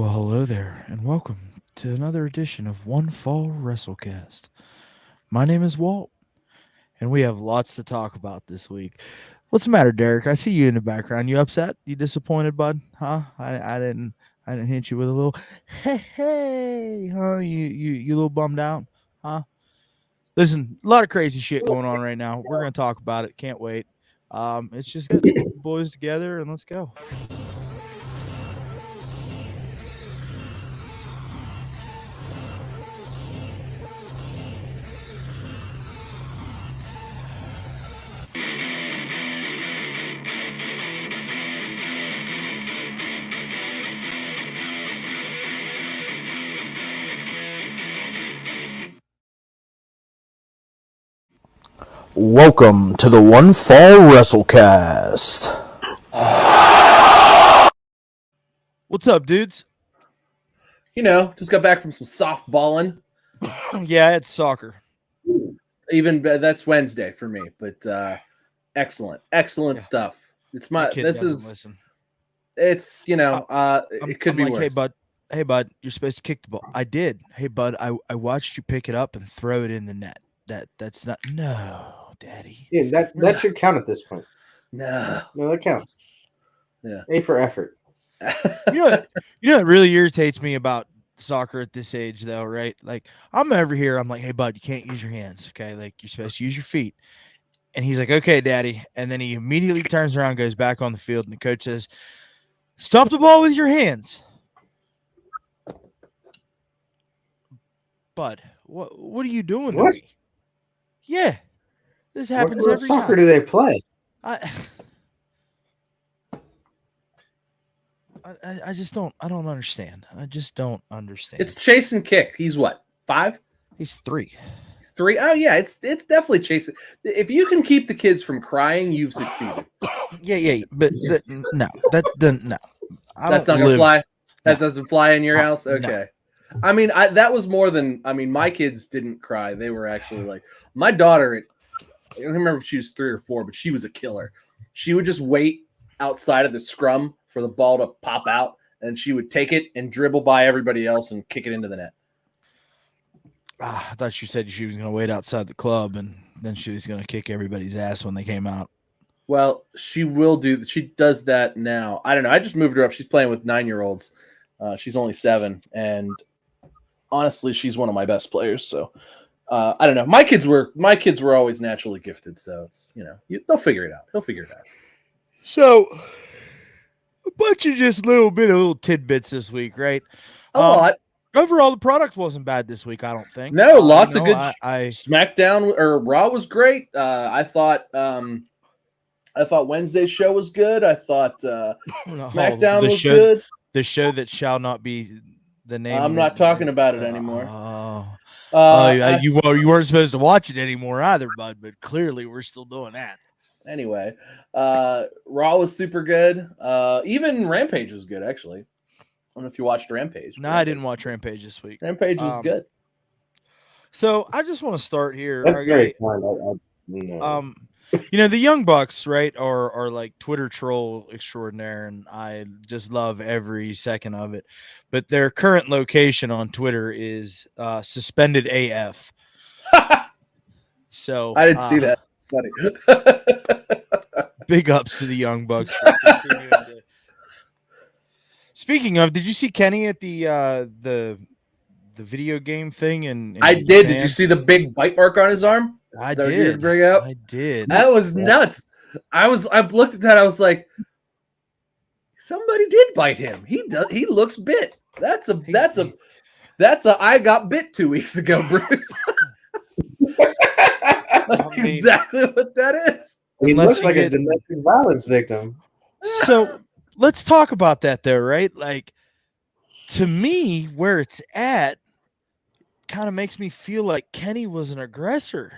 Well, hello there, and welcome to another edition of One Fall WrestleCast. My name is Walt, and we have lots to talk about this week. What's the matter, Derek? I see you in the background. You upset? You disappointed, bud? Huh? I didn't hit you with a little hey, huh? You a little bummed out, huh? Listen, a lot of crazy shit going on right now. We're gonna talk about it. Can't wait. It's just good. Let's get the boys together and let's go. Welcome to the One Fall WrestleCast. What's up, dudes? Just got back from some softballing. Yeah, it's soccer. Even that's Wednesday for me, but excellent Yeah. stuff. It's My my kid this doesn't is listen. it's it could I'm be like, worse. hey bud, you're supposed to kick the ball. I did. Hey bud, I watched you pick it up and throw it in the net. That's not no, daddy. Yeah, that should count at this point. No. No, that counts. Yeah. A for effort. You know what really irritates me about soccer at this age though, right? Like I'm over here, I'm like, hey bud, you can't use your hands, okay? Like you're supposed to use your feet. And he's like, okay, daddy. And then he immediately turns around, goes back on the field, and the coach says, stop the ball with your hands. Bud, what are you doing What? to me? Yeah. This happens What every soccer time. do they play? I just don't understand. I just don't understand. It's chase and kick. He's what? 5? He's 3. He's 3. Oh yeah, it's definitely chasing. If you can keep the kids from crying, you've succeeded. Yeah, but no. That's not gonna fly. That No. doesn't fly in your house. No. Okay. I mean, that was more than. I mean, my kids didn't cry. They were actually like my daughter. I don't remember if she was 3 or 4, but she was a killer. She would just wait outside of the scrum for the ball to pop out, and she would take it and dribble by everybody else and kick it into the net. I thought you said she was going to wait outside the club and then she was going to kick everybody's ass when they came out. Well, she will do. She does that now. I don't know. I just moved her up. She's playing with 9-year-olds. She's only 7, and honestly, she's one of my best players. So I don't know. My kids were always naturally gifted. So it's they'll figure it out. They'll figure it out. So a bunch of just little tidbits this week, right? A lot. Overall, the product wasn't bad this week, I don't think. No, lots of good. I SmackDown or Raw was great. I thought Wednesday's show was good. I thought SmackDown was good. The show that shall not be the name. I'm not talking about it anymore. You weren't supposed to watch it anymore either, bud. But clearly, we're still doing that. Anyway, Raw was super good. Even Rampage was good, actually. I don't know if you watched Rampage. No, I didn't watch Rampage this week. Rampage was good. So I just want to start here. That's very kind. The Young Bucks, right, are like Twitter troll extraordinaire, and I just love every second of it. But their current location on Twitter is suspended AF. So I didn't see that. It's funny. Big ups to the Young Bucks. Speaking of, did you see Kenny at the video game thing? And I did. Did you see the big bite mark on his arm? I did. Bring up? I did. That was nuts. I looked at that. I was like, somebody did bite him. He looks bit. That's a I got bit 2 weeks ago, Bruce. That's exactly what that is. He looks like a domestic violence victim. So let's talk about that though, right? Like, to me, where it's at kind of makes me feel like Kenny was an aggressor,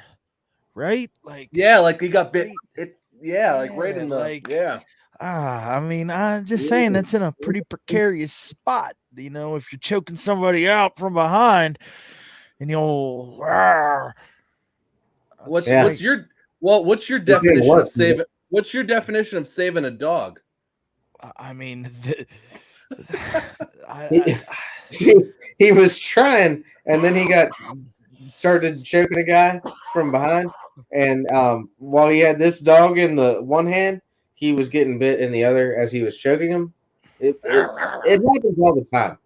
right? Like, yeah, like he got bit. Right in the I mean, I'm just saying that's in a pretty precarious spot. If you're choking somebody out from behind, and you'll. What's your definition of saving? What's your definition of saving a dog? I mean, I, He was trying, and then he started choking a guy from behind. And while he had this dog in the one hand, he was getting bit in the other as he was choking him. It happens all the time.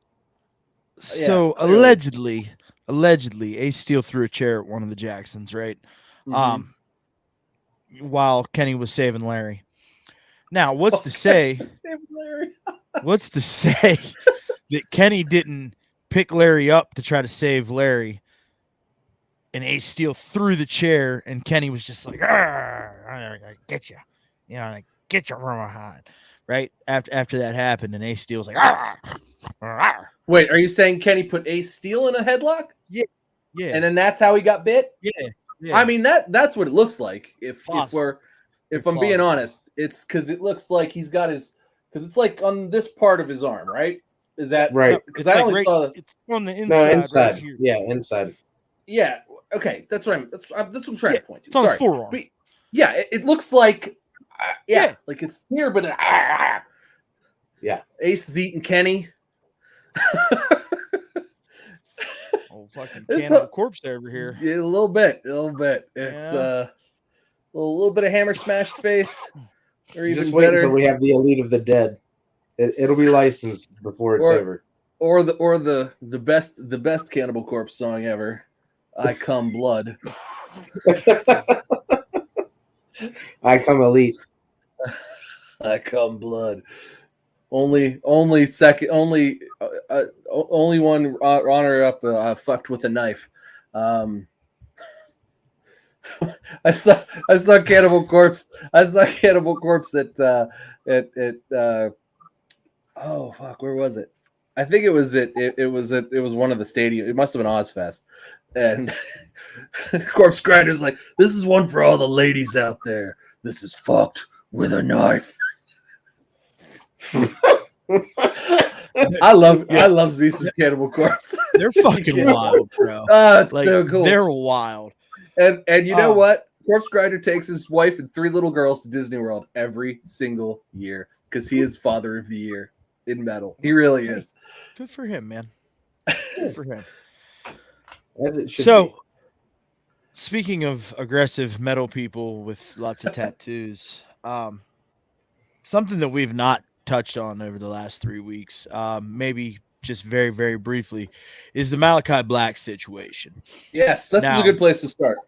Yeah, so clearly. allegedly, Ace Steel threw a chair at one of the Jacksons, right? Mhm. While Kenny was saving Larry. Now, what's to say? Save Larry. What's to say that Kenny didn't pick Larry up to try to save Larry, and Ace Steel threw the chair, and Kenny was just like, "I get you, I get you from behind." Right after that happened, and Ace Steel was like, "Arr, arr." Wait, are you saying Kenny put Ace Steel in a headlock? Yeah, And then that's how he got bit? yeah. I mean that's what it looks like. If Plausible. I'm being Plausible. honest, it's because it looks like he's got because it's like on this part of his arm, right? Is that Right. Because It's I like only saw the it's on the No, inside, inside. right here. Yeah, inside. yeah. Okay, that's what I'm trying Yeah, to point to. it's on the Sorry, forearm. But, yeah, it looks like like it's here, but Yeah. Ace is eating Kenny. Oh, fucking It's Cannibal Corpse over here. Yeah, a little bit. It's Yeah. a little bit of hammer smashed face, or even Just wait better, until we have the Elite of the Dead. It'll be licensed before it's over. or the best Cannibal Corpse song ever. I Come Blood. I come Elite. I Come Blood. Only second, only one runner up. Fucked with a knife. I saw Cannibal Corpse. I saw Cannibal Corpse at oh fuck, where was it? I think it was one of the stadium. It must have been Ozfest, and Corpse Grinder's like, "This is one for all the ladies out there. This is fucked with a knife." I love me some Cannibal Corpse. They're fucking wild, bro. Oh, it's Like, so cool. they're wild. And you know what? Corpse Grinder takes his wife and 3 little girls to Disney World every single year because he is Father of the Year in metal. He really is. Good for him, man. Good for him. As it should So, be. speaking of aggressive metal people with lots of tattoos, something that we've not touched on over the last 3 weeks, maybe just very, very briefly, is the Malachi Black situation. Yes, this is Now- a good place to start.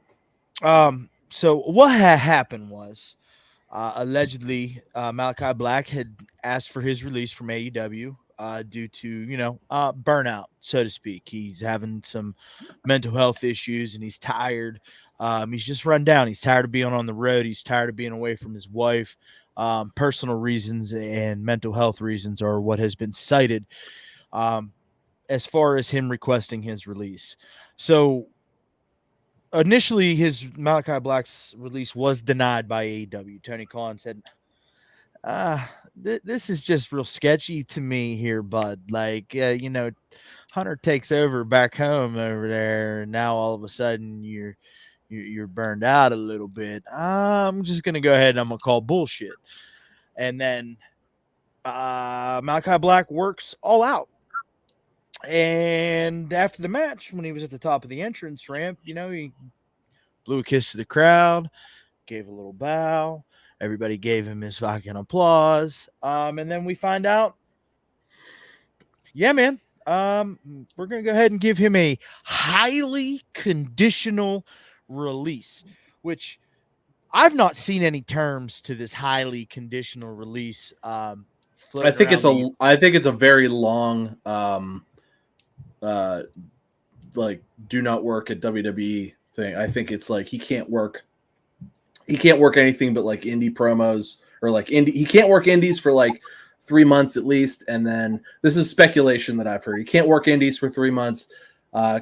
So what had happened was, allegedly, Malachi Black had asked for his release from AEW due to, burnout, so to speak. He's having some mental health issues and he's tired. He's just run down. He's tired of being on the road. He's tired of being away from his wife. Personal reasons and mental health reasons are what has been cited as far as him requesting his release. So initially, his Malachi Black's release was denied by AEW. Tony Khan said, this is just real sketchy to me here, bud. Like, Hunter takes over back home over there, and now all of a sudden you're burned out a little bit. I'm just gonna go ahead and I'm gonna call bullshit. And then Malachi Black works all out. And after the match, when he was at the top of the entrance ramp, he blew a kiss to the crowd, gave a little bow. Everybody gave him his fucking applause. And then we find out, yeah, man, we're going to go ahead and give him a highly conditional release, which I've not seen any terms to this highly conditional release. I think it's a very long, like do not work at WWE thing. I think it's like he can't work anything but like indie promos or like he can't work indies for like 3 months at least, and then this is speculation that I've heard. He can't work indies for 3 months,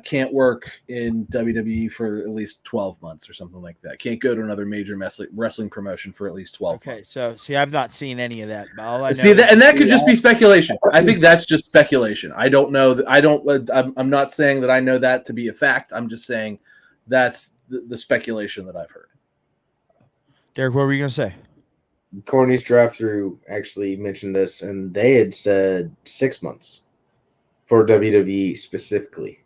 can't work in WWE for at least 12 months or something like that. Can't go to another major wrestling promotion for at least 12 months. Okay, so see, I've not seen any of that. But all I know See that, and that could just be speculation. I think that's just speculation. I don't know. I'm not saying that I know that to be a fact. I'm just saying that's the speculation that I've heard. Derek, what were you going to say? Corny's drive-through actually mentioned this, and they had said 6 months for WWE specifically.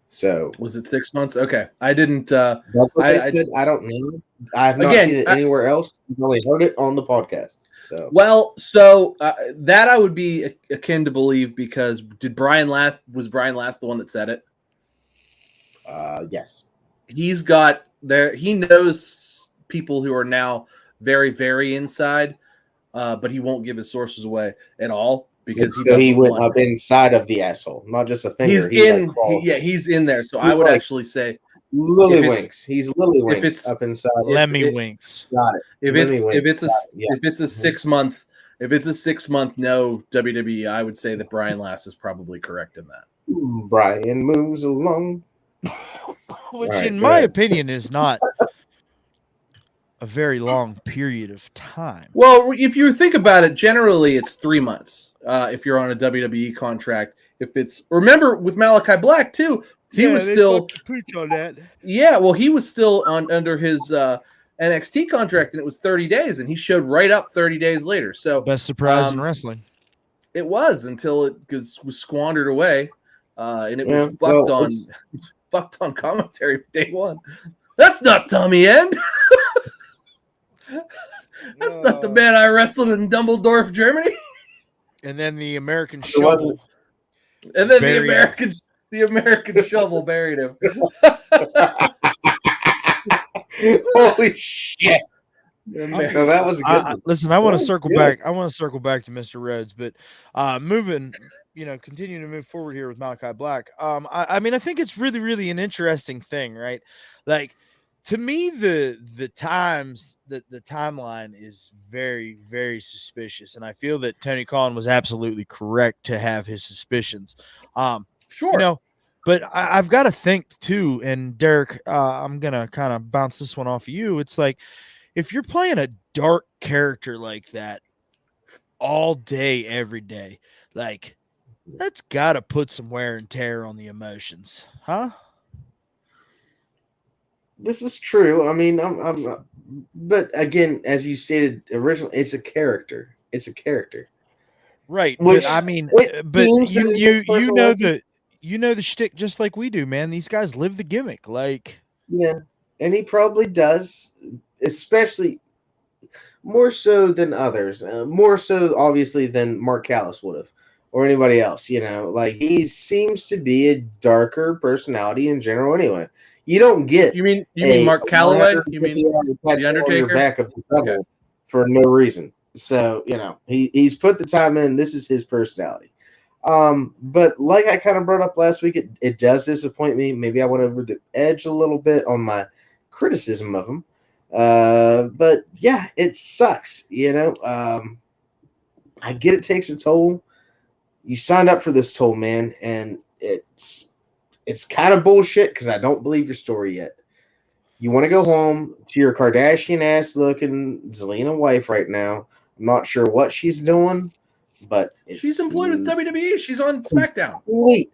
So Was it 6 months? Okay, I didn't. that's what they I said. I don't know. I have not seen again. it anywhere else. I've only heard it on the podcast. So Well, so that I would be akin to believe because was Brian Last the one that said it? yes. He's got there. He knows people who are now very, very inside, but he won't give his sources away at all because he So he doesn't went want. up inside of the asshole, not just a finger. He's Like in. crawled. He's in there. So I He's would like actually say Lily if it's Winks. He's Lily if Winks it's up inside. Lemmy it- winks. Got it. if Lemmy it's Winks. Got it. Yeah. if it's a 6 month no WWE, I would say that Brian Last is probably correct in that. Brian moves along. Which, Right, in go my ahead. opinion, is not a very long period of time. Well, if you think about it, generally it's 3 months. If you're on a WWE contract, if it's remember with Malachi Black too, he was still on that. well, he was still under his NXT contract, and it was 30 days, and he showed right up 30 days later. So Best surprise in wrestling. it was until it was squandered away, and it was Yeah, well, fucked on commentary day one. That's not Tommy End. That's not the man I wrestled in Dumbledorf, Germany. And then the American It wasn't- shovel, and then Buried the American shovel buried him. Holy shit! No, that was a good one. Listen, I want That to was circle good. back. I want to circle back to Mr. Rhodes, but moving, continuing to move forward here with Malachi Black. I mean, I think it's really, really an interesting thing, right? Like, to me, the timeline is very, very suspicious, and I feel that Tony Khan was absolutely correct to have his suspicions. Sure. But I've got to think too, and Derek, I'm gonna kind of bounce this one off of you. It's like, if you're playing a dark character like that all day, every day, like, that's got to put some wear and tear on the emotions, huh? This is true. I mean, but again, as you stated originally, it's a character. It's a character. Right. Which But I mean, it but seems that his personal life- you know the shtick just like we do, man. These guys live the gimmick. Like, Yeah, and he probably does, especially more so than others. More so, obviously, than Mark Callis would have, or anybody else. Like he seems to be a darker personality in general. Anyway, you don't get You mean Mark Calloway? You mean 150 tattoo The on your Undertaker? back of the devil Okay. for no reason. So he's put the time in. This is his personality. But like I kind of brought up last week, it does disappoint me. Maybe I went over the edge a little bit on my criticism of him. But yeah, it sucks. I get it takes a toll. You signed up for this toll, man, and it's kind of bullshit because I don't believe your story yet. You want to go home to your Kardashian ass looking Zelina wife right now. I'm not sure what she's doing, but She's employed with WWE. She's on SmackDown. Wait.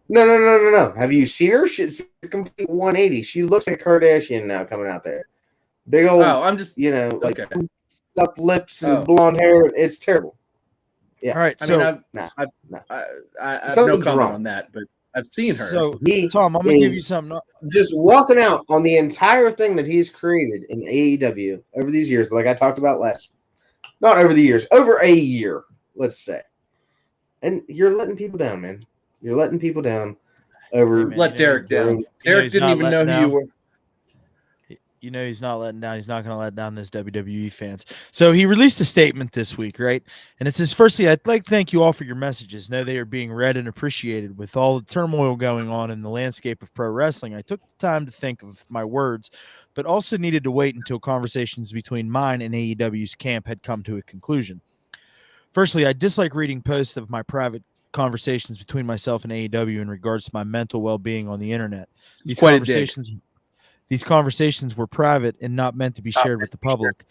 No. Have you seen her? She's a complete 180. She looks like a Kardashian now coming out there. Big old, I'm just like okay. up lips and Oh. blonde hair. It's terrible. Yeah. all right. I So, mean, Nah. I have no Something's comment wrong. on that, but I've seen her. so He Tom, I'm gonna give is you something. just walking out on the entire thing that he's created in AEW over these years, like I talked about not over the years, over a year, let's say. And you're letting people down, man. You're letting people down over. Hey, man. Let Derek down. know Derek he's didn't not even know letting who you down. were. You know he's not letting down. He's not going to let down his WWE fans. So he released a statement this week, right? And it says, firstly, I'd like to thank you all for your messages. Know they are being read and appreciated. With all the turmoil going on in the landscape of pro wrestling, I took the time to think of my words, but also needed to wait until conversations between mine and AEW's camp had come to a conclusion. Firstly, I dislike reading posts of my private conversations between myself and AEW in regards to my mental well-being on the internet. These quite a dig. conversations were private and not meant to be shared with the public.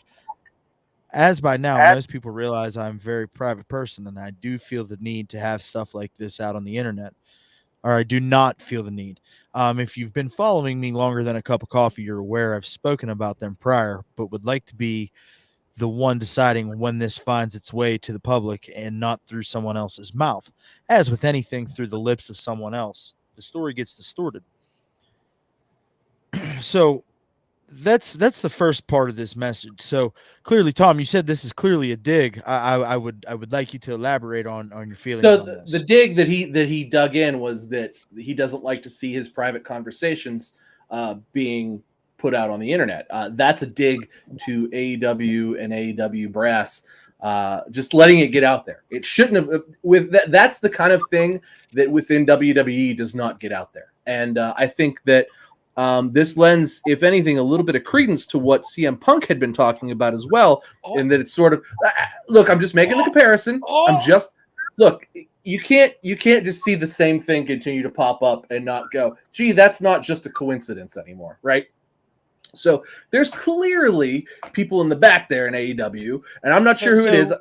As by now, most people realize I'm a very private person, and I do feel the need to have stuff like this out on the internet. Or I do not feel the need. If you've been following me longer than a cup of coffee, you're aware I've spoken about them prior, but would like to be the one deciding when this finds its way to the public and not through someone else's mouth. As with anything through the lips of someone else, the story gets distorted. So that's the first part of this message. So clearly, Tom, you said this is clearly a dig. I would like you to elaborate on your feelings So on this. the dig that he dug in was that he doesn't like to see his private conversations being put out on the internet. That's a dig to AEW and AEW brass. Just letting it get out there. It shouldn't have. With that, that's the kind of thing that within WWE does not get out there. And I think that this lends, if anything, a little bit of credence to what CM Punk had been talking about as well. In that it's sort of look. I'm just making the comparison. Look. You can't just see the same thing continue to pop up and not go, gee, that's not just a coincidence anymore, right? So there's clearly people in the back there in AEW, and I'm not sure who it is.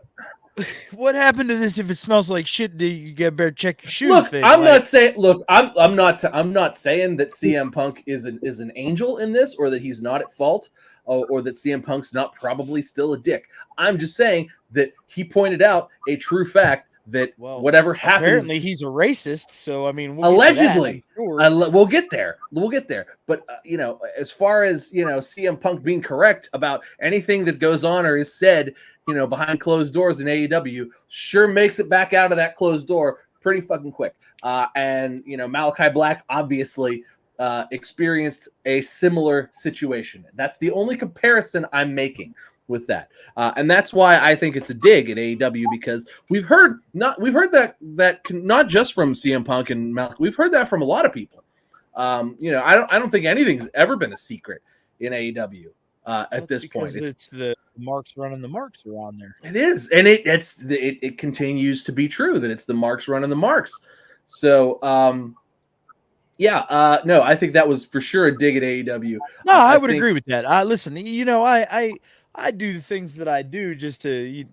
What happened to this? If it smells like shit, do you get better check your shoes? Look, thing? I'm not saying. Look, I'm not saying that CM Punk is an angel in this, or that he's not at fault, or that CM Punk's not probably still a dick. I'm just saying that he pointed out a true fact that whatever happens. Apparently, he's a racist. So I mean, allegedly, sure. we'll get there. We'll get there. But as far as CM Punk being correct about anything that goes on or is said, behind closed doors in AEW, sure makes it back out of that closed door pretty fucking quick. And Malachi Black obviously experienced a similar situation. That's the only comparison I'm making with that, and that's why I think it's a dig at AEW, because we've heard that not just from CM Punk and Malachi, we've heard that from a lot of people. I don't think anything's ever been a secret in AEW at this point. It's the marks running the marks are on there. It is, and it continues to be true that it's the marks running the marks. So no, I think that was for sure a dig at AEW. No, I would agree with that. Listen, I do the things that I do just to,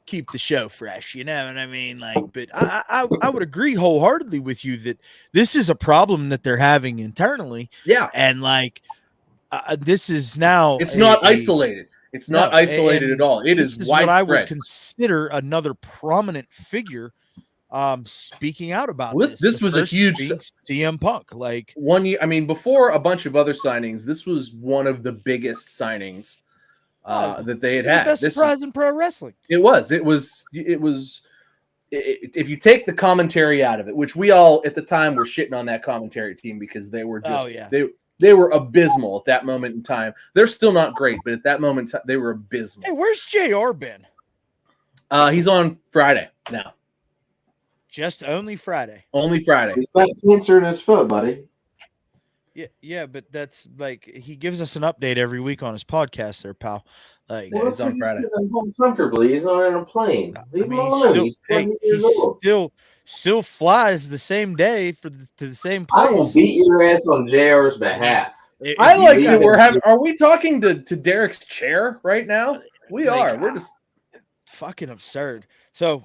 keep the show fresh. You know what I mean? But I would agree wholeheartedly with you that this is a problem that they're having internally. Yeah. And this is now. It's not isolated. It's not isolated at all. It is widespread. What I would consider another prominent figure speaking out about this. This was a huge CM Punk. 1 year. I mean, before a bunch of other signings, this was one of the biggest signings that they had. The best surprise in pro wrestling. It was. If you take the commentary out of it, which we all at the time were shitting on that commentary team because they were just they were abysmal at that moment in time. They're still not great, but at that moment they were abysmal. Hey, where's JR been? He's on Friday now. Just only Friday. Only Friday. He's got cancer in his foot, buddy. Yeah, but that's he gives us an update every week on his podcast there, pal. He's on Friday. He's home comfortably. He's not in a plane. Leave him alone. He still flies the same day to the same place. I will beat your ass on JR's behalf. I like that are we talking to Derek's chair right now? We are. We're just fucking absurd. So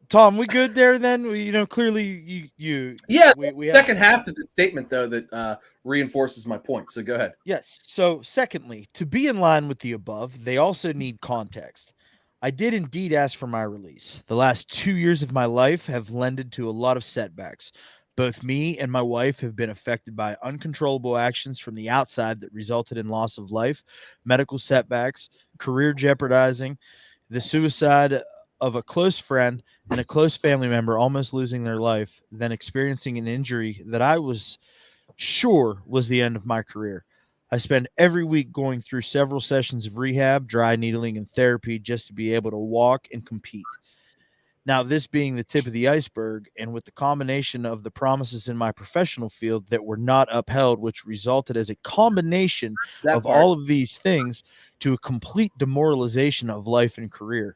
Tom, we good there then? Clearly you we second half to the statement though that reinforces my point. So go ahead. Yes. So secondly, to be in line with the above, they also need context. I did indeed ask for my release. The last 2 years of my life have lended to a lot of setbacks. Both me and my wife have been affected by uncontrollable actions from the outside that resulted in loss of life, medical setbacks, career jeopardizing, the suicide of a close friend and a close family member almost losing their life, then experiencing an injury that I was sure was the end of my career. I spend every week going through several sessions of rehab, dry needling, and therapy just to be able to walk and compete. Now, this being the tip of the iceberg, and with the combination of the promises in my professional field that were not upheld, which resulted as a combination of all of these things to a complete demoralization of life and career.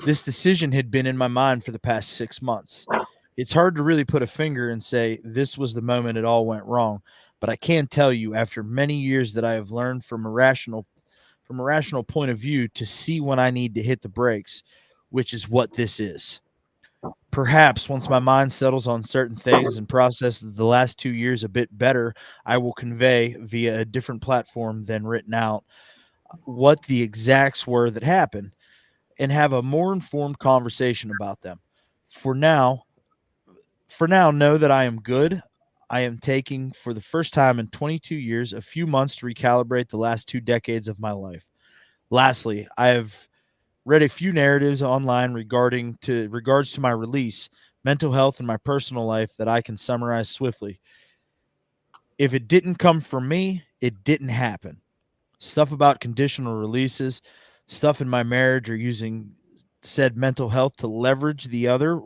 This decision had been in my mind for the past 6 months. It's hard to really put a finger and say this was the moment it all went wrong, but I can tell you after many years that I have learned from a rational point of view to see when I need to hit the brakes, which is what this is. Perhaps once my mind settles on certain things and processes the last 2 years a bit better, I will convey via a different platform than written out what the exacts were that happened and have a more informed conversation about them. For now, know that I am good. I am taking, for the first time in 22 years, a few months to recalibrate the last 2 decades of my life. Lastly, I have read a few narratives online regards to my release, mental health, and my personal life that I can summarize swiftly. If it didn't come from me, it didn't happen. Stuff about conditional releases, stuff in my marriage, or using said mental health to leverage the other,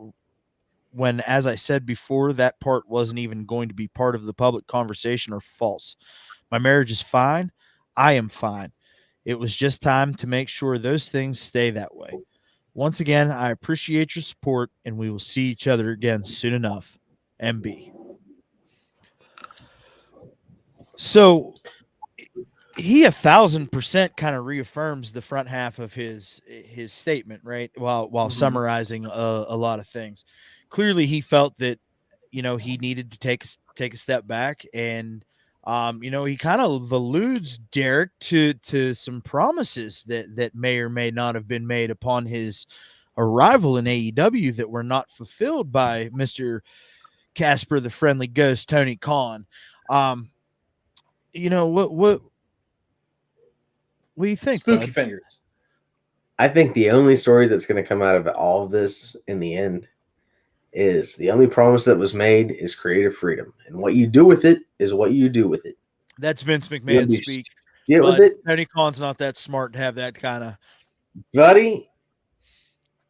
when, as I said before, that part wasn't even going to be part of the public conversation, are false. My marriage is fine. I am fine. It was just time to make sure those things stay that way. Once again, I appreciate your support, and we will see each other again soon enough. MB. So he 1,000% kind of reaffirms the front half of his statement, right? While summarizing a lot of things. Clearly, he felt that he needed to take a step back, and he kind of alludes, Derek, to some promises that may or may not have been made upon his arrival in AEW that were not fulfilled by Mr. Casper the Friendly Ghost, Tony Khan. What do you think, Spooky bud? fingers. I think the only story that's going to come out of all of this in the end is the only promise that was made is creative freedom, and what you do with it is what you do with it. That's Vince You McMahon speak. get with But it, Tony Khan's not that smart to have that kind of. buddy.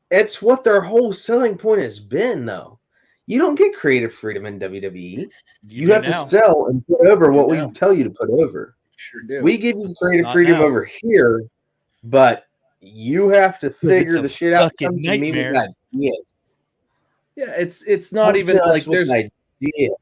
It's what their whole selling point has been, though. You don't get creative freedom in WWE. You You do have to now. sell and put over You what do we now. tell you to put over. Sure do. We give you creative Not freedom now. over here, but you have to figure a the shit out. fucking Come to me with nightmare. ideas. Yeah, it's not Come even to us like with there's ideas.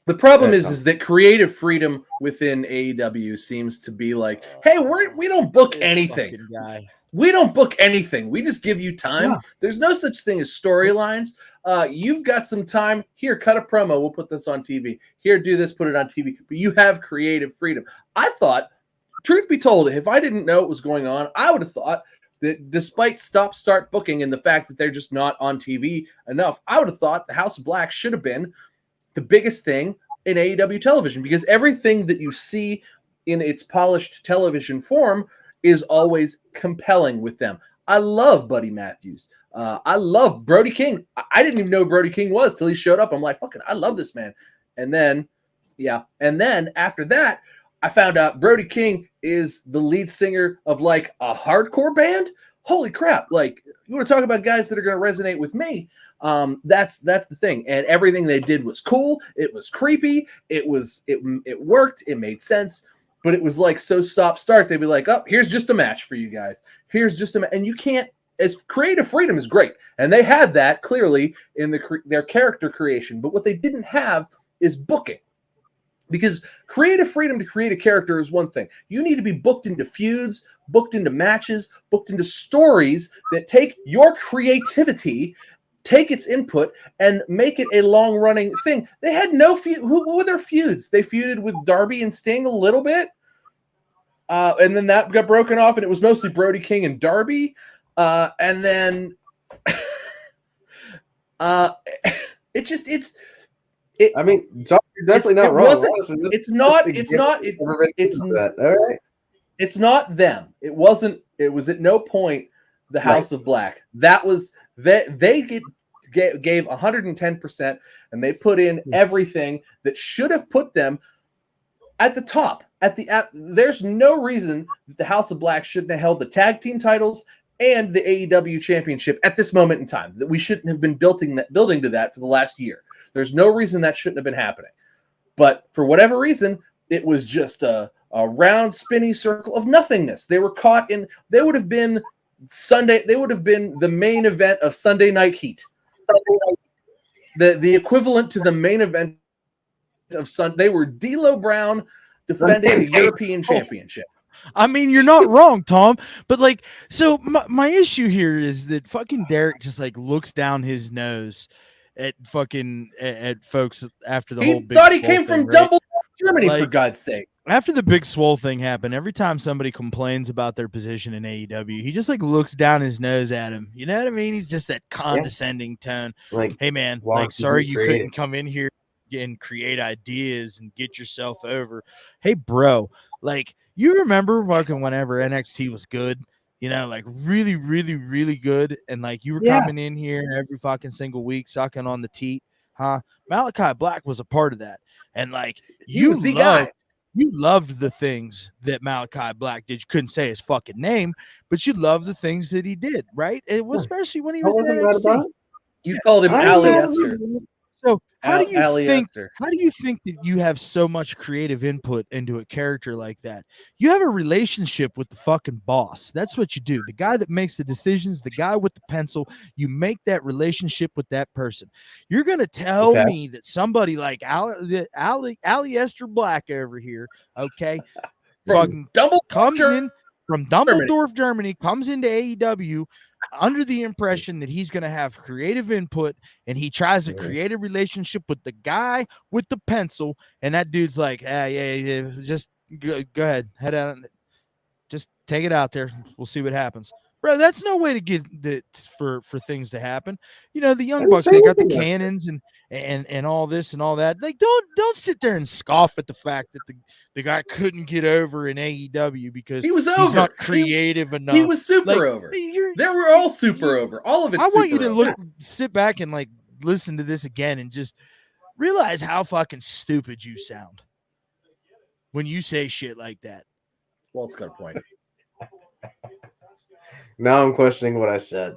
the problem That is that creative freedom within AEW seems to be like, hey, we don't book This anything. fucking guy. We don't book anything. We just give you time. Yeah. There's no such thing as storylines. You've got some time. Here, cut a promo. We'll put this on TV. Here, do this, put it on TV. But you have creative freedom. I thought, truth be told, if I didn't know what was going on, I would have thought that despite stop-start booking and the fact that they're just not on TV enough, I would have thought the House of Black should have been the biggest thing in AEW television, because everything that you see in its polished television form is always compelling with them. I love Buddy Matthews. I love Brody King. I didn't even know who Brody King was till he showed up. I'm like, fucking, I love this man. And then after that, I found out Brody King is the lead singer of like a hardcore band. Holy crap. Like, you want to talk about guys that are going to resonate with me. That's the thing. And everything they did was cool. It was creepy. It worked. It made sense. But it was like, so stop start. They'd be like, oh, here's just a match for you guys. Here's just a match. And you can't, as creative freedom is great. And they had that clearly in their character creation. But what they didn't have is booking. Because creative freedom to create a character is one thing. You need to be booked into feuds, booked into matches, booked into stories that take your creativity, take its input, and make it a long-running thing. They had no feud. What were their feuds? They feuded with Darby and Sting a little bit. And then that got broken off, and it was mostly Brody King and Darby. And then I mean, you're definitely not wrong. Honestly, it's not them. It wasn't. It was at no point the House of Black. That was they gave 110%, and they put in everything that should have put them at the top. There's no reason that the House of Black shouldn't have held the tag team titles and the AEW championship at this moment in time. That we shouldn't have been building to that for the last year. There's no reason that shouldn't have been happening. But for whatever reason, it was just a round, spinny circle of nothingness. They were caught in. They would have been the main event of Sunday Night Heat. The equivalent to the main event of Sunday. They were D'Lo Brown defending the European Championship. I mean, you're not wrong, Tom. But like, so my issue here is that fucking Derek just like looks down his nose at fucking at folks after the whole big thought he swole came from thing, right? Dumbledore, Germany, Like, for God's sake. after the big swole thing happened, every time somebody complains about their position in AEW, he just like looks down his nose at him. You know what I mean? He's just that condescending tone. Like, Hey man, why like don't you sorry be you creative? couldn't come in here and create ideas and get yourself over. Hey bro, like you remember fucking whenever NXT was good, you know, like really, really, really good, and like you were Yeah. coming in here every fucking single week sucking on the teat, huh? Malachi Black was a part of that. And like He was the guy. you loved the things that Malachi Black did. You couldn't say his fucking name, but you loved the things that he did, right? It was especially when he I was in wasn't mad NXT. about it. You called him I ain't Ali mad Esther. about it. So how do you Ali think? Esther. How do you think that you have so much creative input into a character like that? You have a relationship with the fucking boss. That's what you do. The guy that makes the decisions, the guy with the pencil. You make that relationship with that person. You're gonna tell Okay. me that somebody like Ali Esther Black over here, okay, fucking From comes Dumbledore, in from Germany. Dumbledore, Germany, comes into AEW under the impression that he's going to have creative input, and he tries to create a relationship with the guy with the pencil, and that dude's like, yeah, just go ahead, head out, just take it out there. We'll see what happens. Bro, that's no way to get the for things to happen. You know, the Young Bucks, they got the cannons and all this and all that. Like, don't sit there and scoff at the fact that the guy couldn't get over in AEW because He was he's over. not creative enough. He was super Like, over. They were all super over. All of it. I want you to over. sit back and like listen to this again and just realize how fucking stupid you sound when you say shit like that. Walt's got a point. Now I'm questioning what I said.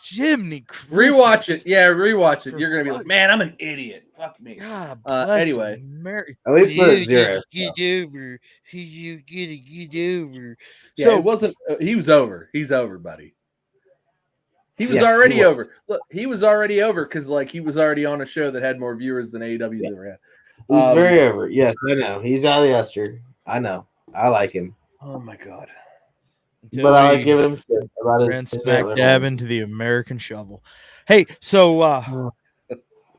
Jiminy Christmas. Rewatch it. Yeah, rewatch it. You're gonna be like, man, I'm an idiot. Fuck me. God bless Anyway. Mary. At least put it zero. Get over. You get over. Yeah, So it wasn't. He was over. He's over, buddy. He was Yeah, already he was. over. Look, he was already over because like he was already on a show that had more viewers than AEW's ever had. He's very over. Yes, I know. He's Ali Esther. I know. I like him. Oh my god. But I like giving him shit about ran his smack dab into the American shovel. Hey, so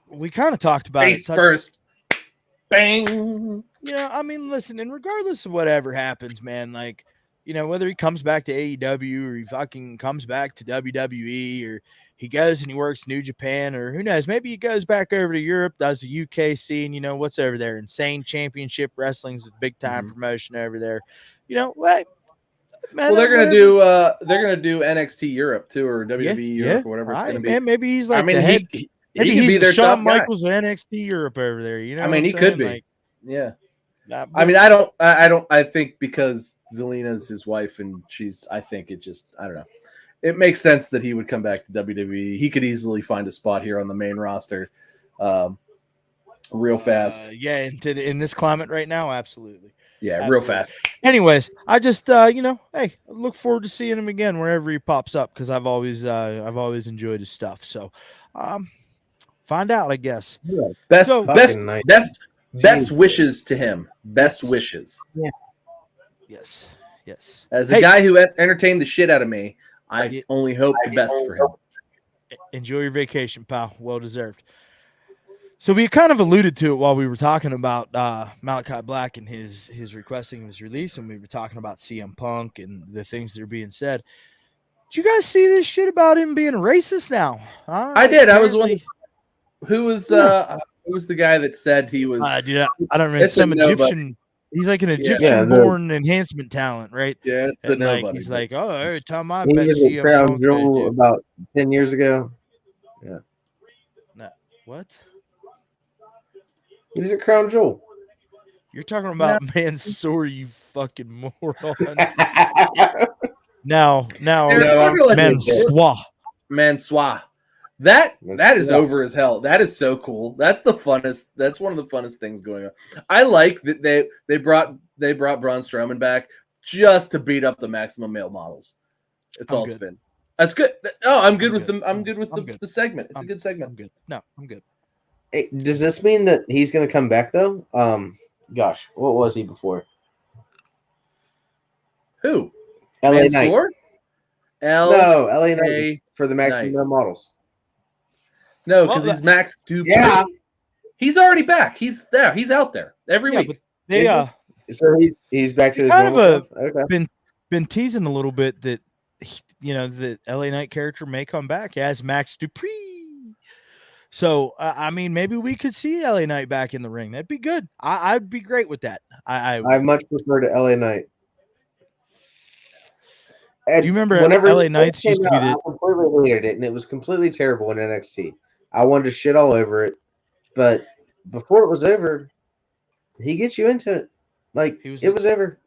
we kind of talked about Face it. first. Bang. You know, I mean, listen, and regardless of whatever happens, man, like, you know, whether he comes back to AEW or he fucking comes back to WWE or he goes and he works New Japan or who knows, maybe he goes back over to Europe, does the UK scene, you know, what's over there? Insane Championship Wrestling's a big time promotion over there. You know, what? Man, Well, they're gonna do NXT Europe too, or WWE Europe, or whatever it's gonna be. Man, maybe he's like I mean, the head. he Maybe could he's be the their Shawn top guy. Michaels of NXT Europe over there. You know, I mean, what he I'm could saying? be. Like, Yeah. but, I mean, I think because Zelina's his wife and I think it just, I don't know. It makes sense that he would come back to WWE. He could easily find a spot here on the main roster real fast. yeah, in this climate right now, absolutely. Yeah, Absolutely. real fast. Anyways, I just you know, hey, I look forward to seeing him again wherever he pops up because I've always enjoyed his stuff. So, find out, I guess. Yeah. Best wishes to him. Best wishes. Yeah. Yes. As a guy who entertained the shit out of me, I only hope the best for him. Enjoy your vacation, pal. Well deserved. So we kind of alluded to it while we were talking about Malachi Black and his requesting his release, and we were talking about CM Punk and the things that are being said. Did you guys see this shit about him being racist now? I did. I was wondering who was the guy that said he was. Dude, I don't remember. Some Egyptian. He's like an Egyptian-born enhancement talent, right? Yeah, and like, he's like, oh, every time I he bet was a Crown Jewel about 10 years ago. Yeah. No, what? He was a Crown Jewel. You're talking about Mansoor, you fucking moron. Now, Mansoor. That is over as hell. That is so cool. That's the funnest. That's one of the funnest things going on. I like that they brought Braun Strowman back just to beat up the maximum male models. It's all it's been. That's good. Oh, I'm good with the segment. It's a good segment. I'm good. No, I'm good. Hey, does this mean that he's going to come back though? Gosh, what was he before? Who? LA Knight. No, LA Knight for the maximum male models. No, because he's Max Dupree. Yeah. He's already back. He's there. He's out there every week. But So he's back to his kind of normal self. Okay. been teasing a little bit that the LA Knight character may come back as Max Dupree. So I mean, maybe we could see LA Knight back in the ring. That'd be good. I'd be great with that. I I much prefer to LA Knight. do you remember Whenever LA it first Knights came used to be out, I the completely hated it, and it was completely terrible in NXT. I wanted to shit all over it, but before it was over, he gets you into it. Like he was it was over.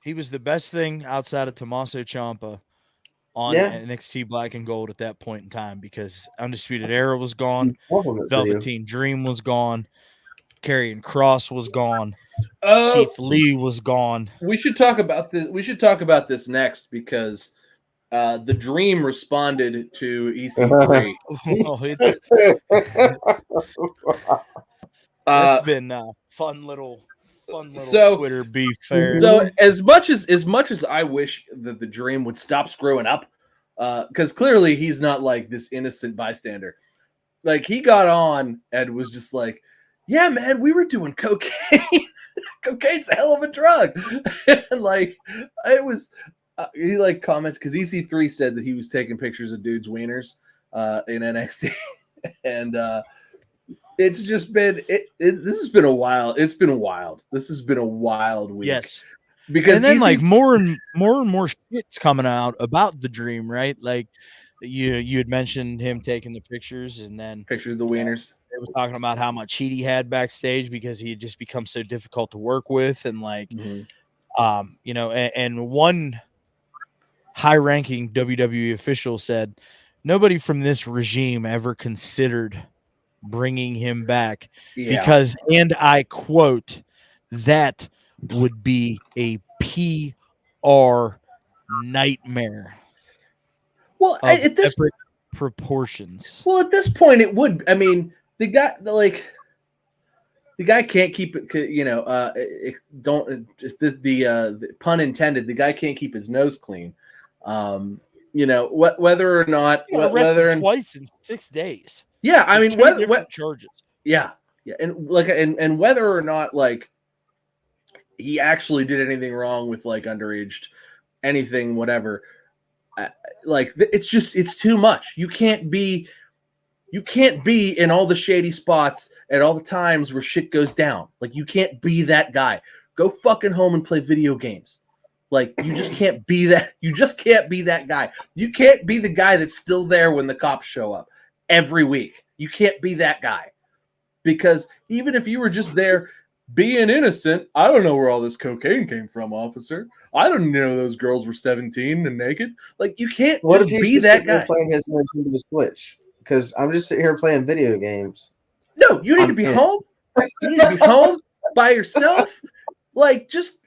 he was the best thing outside of Tommaso Ciampa on Yeah, NXT Black and Gold at that point in time because Undisputed Era was gone, compliment video. Velveteen Dream was gone, Karrion Kross was gone, Oh, Keith Lee was gone. we should talk about this. We should talk about this next because the Dream responded to EC3. Oh, it's Uh, that's been fun little so Twitter beef fair. so as much as I wish that the Dream would stop screwing up, because clearly he's not like this innocent bystander. Like he got on and was just like, "Yeah, man, we were doing cocaine. Cocaine's a hell of a drug." And like it was, he like comments because EC3 said that he was taking pictures of dudes' wieners in NXT, and it's just been this has been a wild. It's been wild. This has been a wild week. Yes. Because And then like more and more shit's coming out about the Dream, right? Like you had mentioned him taking the pictures, and then pictures of the wieners. they were talking about how much heat he had backstage because he had just become so difficult to work with, and like and one high-ranking WWE official said nobody from this regime ever considered bringing him back because, and I quote, that would be a PR nightmare. Well, of at this epic proportions. Well, at this point, it would. I mean, the guy can't keep it. The pun intended. The guy can't keep his nose clean. Whether or not Arrested twice in 6 days. Yeah, I mean, different charges. Yeah, and whether or not like he actually did anything wrong with like underaged anything, whatever. It's too much. You can't be in all the shady spots at all the times where shit goes down. Like you can't be that guy. Go fucking home and play video games. Like you just can't be that. You just can't be that guy. You can't be the guy that's still there when the cops show up every week. You can't be that guy. Because even if you were just there being innocent, I don't know where all this cocaine came from, officer. I don't know those girls were 17 and naked. Like you can't just be that guy. Playing his Nintendo Switch because I'm just sitting here playing video games. No, you need to be home. You need to be home by yourself. Like just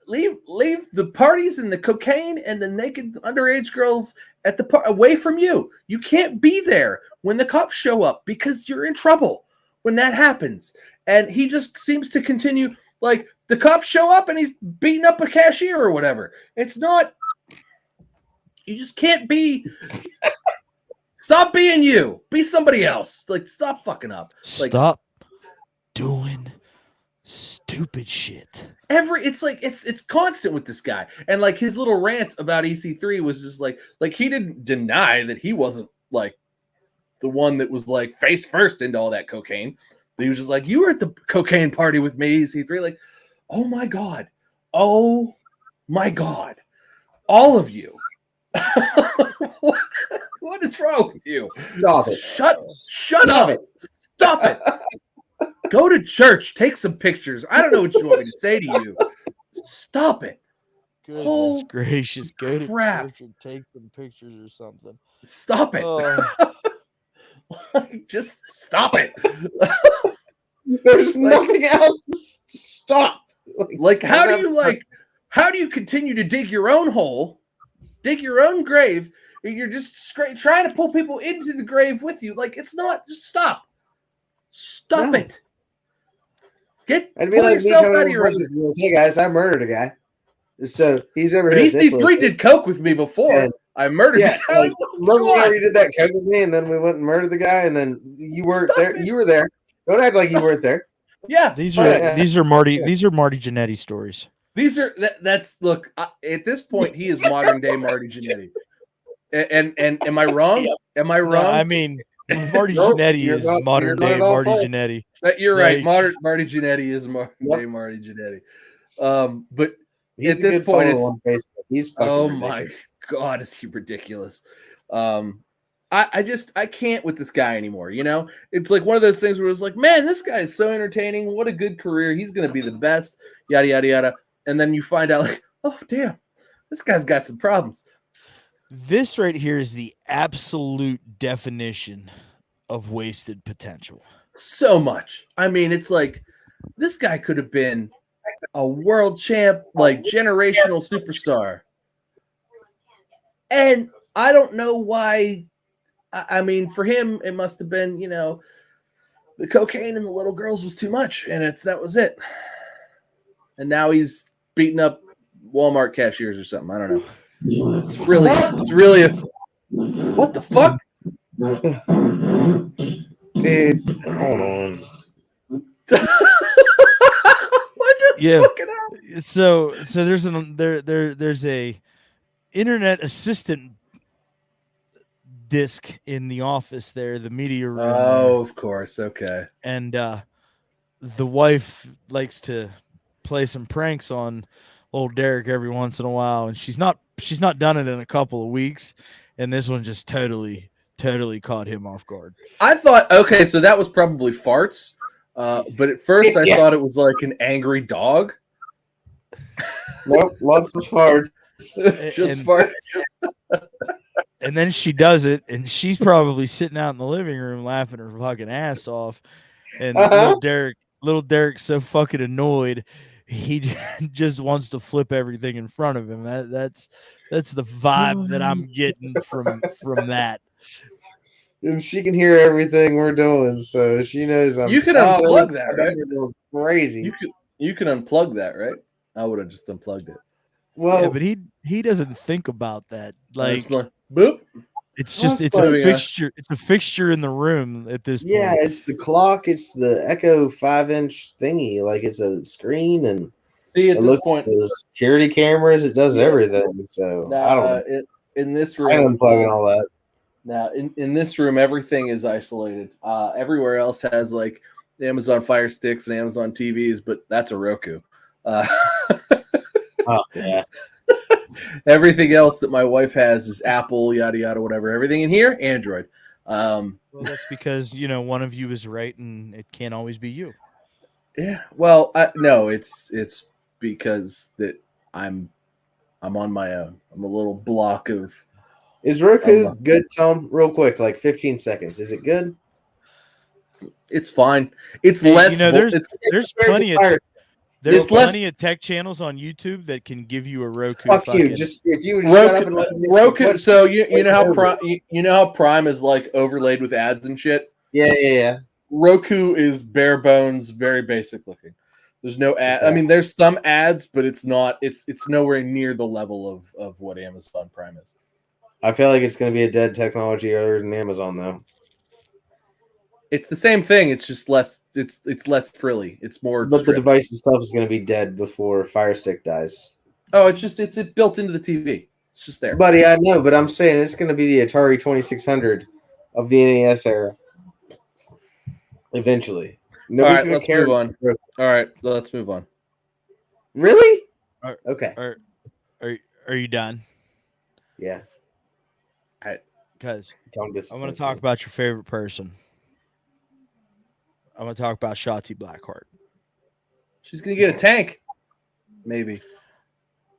leave the parties and the cocaine and the naked underage girls at the away from you. You can't be there when the cops show up because you're in trouble when that happens. And he just seems to continue, like, the cops show up and he's beating up a cashier or whatever. It's not, you just can't be, stop being you. Be somebody else. Like, stop fucking up. Like, stop doing stupid shit. It's constant with this guy. And, like, his little rant about EC3 was just like he didn't deny that he wasn't, like, the one that was, like, face first into all that cocaine. He was just like, you were at the cocaine party with me, EC3. Like, oh my God. Oh my God. All of you. What is wrong with you? Stop it. Shut up. Stop it. Go to church. Take some pictures. I don't know what you want me to say to you. Stop it. Goodness gracious. Go to crap. church and take some pictures or something. Stop it. Just stop it. There's nothing else to stop. Like how do you continue to dig your own hole, dig your own grave, and you're just trying to pull people into the grave with you? Like it's not. Just stop it. I'd be like yourself out of your. Hey guys, I murdered a guy. So he's ever. EC3 did coke with me before. And I murdered the guy. Like, remember you did that coke with me, and then we went and murdered the guy, and then you weren't there. You were there. Don't act like you weren't there. Yeah, These Oh, are yeah. these are Marty these are Marty Jannetty stories. these are that's look. At this point, he is modern day Marty Jannetty. And am I wrong? Yep. Am I No, wrong? I mean Marty Nope, Jannetty you're is not modern day at all Marty false. Jannetty. You're right. Like, Marty Jannetty is modern Yep. day Marty Jannetty. But He's at a this good point, follow it's on Facebook. He's fucking oh my ridiculous. god, is he ridiculous? I can't with this guy anymore. You know, it's like one of those things where it's like, man, this guy is so entertaining. What a good career. He's gonna be the best. Yada yada yada. And then you find out like, oh damn, this guy's got some problems. this right here is the absolute definition of wasted potential. So much. I mean, it's like this guy could have been a world champ, like generational superstar. And I don't know why. I mean, for him, it must have been, you know, the cocaine and the little girls was too much, and that was it. And now he's beating up Walmart cashiers or something. I don't know. It's really what the fuck? Dude, hold on. What the Yeah. fucking hell? So there's a internet assistant disc in the office there, the media room. Oh, of course. Okay. And the wife likes to play some pranks on old Derek every once in a while, and she's not done it in a couple of weeks, and this one just totally caught him off guard. I thought, okay, so that was probably farts. But at first I thought it was like an angry dog. Nope, lots of farts. Just farts. And then she does it, and she's probably sitting out in the living room laughing her fucking ass off. And little Derek's so fucking annoyed, he just wants to flip everything in front of him. That's the vibe that I'm getting from that. And she can hear everything we're doing, so she knows I'm. You can unplug that, right? Crazy. You can unplug that, right? I would have just unplugged it. Well, Yeah, but he doesn't think about that. Like, boop. it's just Well, it's a fixture. It's a fixture in the room at this point. yeah, it's the clock. It's the Echo 5-inch thingy. Like it's a screen, and See, at it this looks point, the security cameras. It does everything. So I don't know. In this I'm room, unplugging all that. now in this room, everything is isolated. Everywhere else has like Amazon Fire Sticks and Amazon TVs, but that's a Roku. Oh yeah. Everything else that my wife has is Apple, yada yada, whatever. Everything in here, Android. Well, that's because one of you is right, and it can't always be you. Yeah. Well, no, it's because that I'm on my own. I'm a little block of. Is Roku good, Tom? Real quick, like 15 seconds. Is it good? It's fine. It's Hey, less. there's plenty of It's plenty of tech channels on YouTube that can give you a Roku. Fuck you! fucking- Just if you would shut up and let me Roku. So you know how over. Prime is like overlaid with ads and shit. Yeah. Roku is bare bones, very basic looking. There's no ad. Okay. I mean, there's some ads, but it's not. It's nowhere near the level of what Amazon Prime is. I feel like it's going to be a dead technology other than Amazon, though. It's the same thing. It's just less. It's less frilly. It's more. But the stripped. device itself is going to be dead before Fire Stick dies. Oh, it's built into the TV. It's just there. Buddy, I know, but I'm saying it's going to be the Atari 2600 of the NES era. Eventually. Nobody's All right, going let's to care. move on. All right, let's move on. Really? Are- Okay. Are you done? Yeah. Because Don't I want disappoint to talk me. about your favorite person. I'm going to talk about Shotzi Blackheart. She's gonna get a tank, maybe.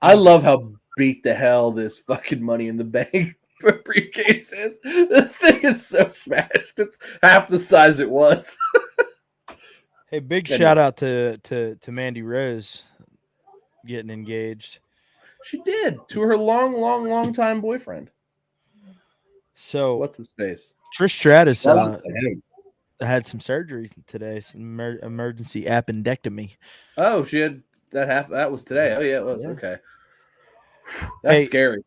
I love how beat the hell this fucking Money in the Bank briefcase is. This thing is so smashed. It's half the size it was. Hey, big Good shout out to Mandy Rose getting engaged. She did to her long time boyfriend. So What's his face? Trish Stratus Shout out to him. had some surgery today, some emergency appendectomy. Oh, she had that happen. That was today. Oh yeah, it was. Yeah. Okay. That's Hey, scary.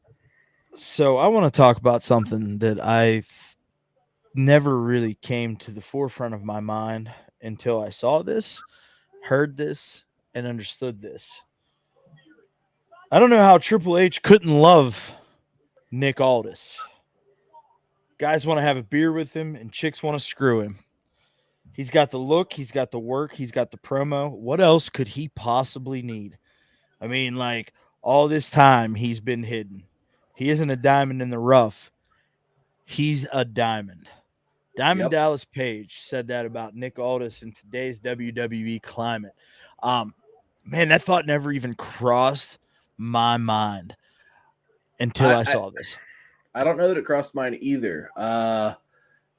So I want to talk about something that I never really came to the forefront of my mind until I saw this. heard this and understood this. I don't know how Triple H couldn't love Nick Aldis. Guys want to have a beer with him, and chicks want to screw him. He's got the look, he's got the work, he's got the promo. What else could he possibly need? I mean, like, all this time he's been hidden. He isn't a diamond in the rough. He's a diamond. Diamond Yep. Dallas Page said that about Nick Aldis in today's WWE climate. Man, that thought never even crossed my mind until I saw this. I don't know that it crossed mine either.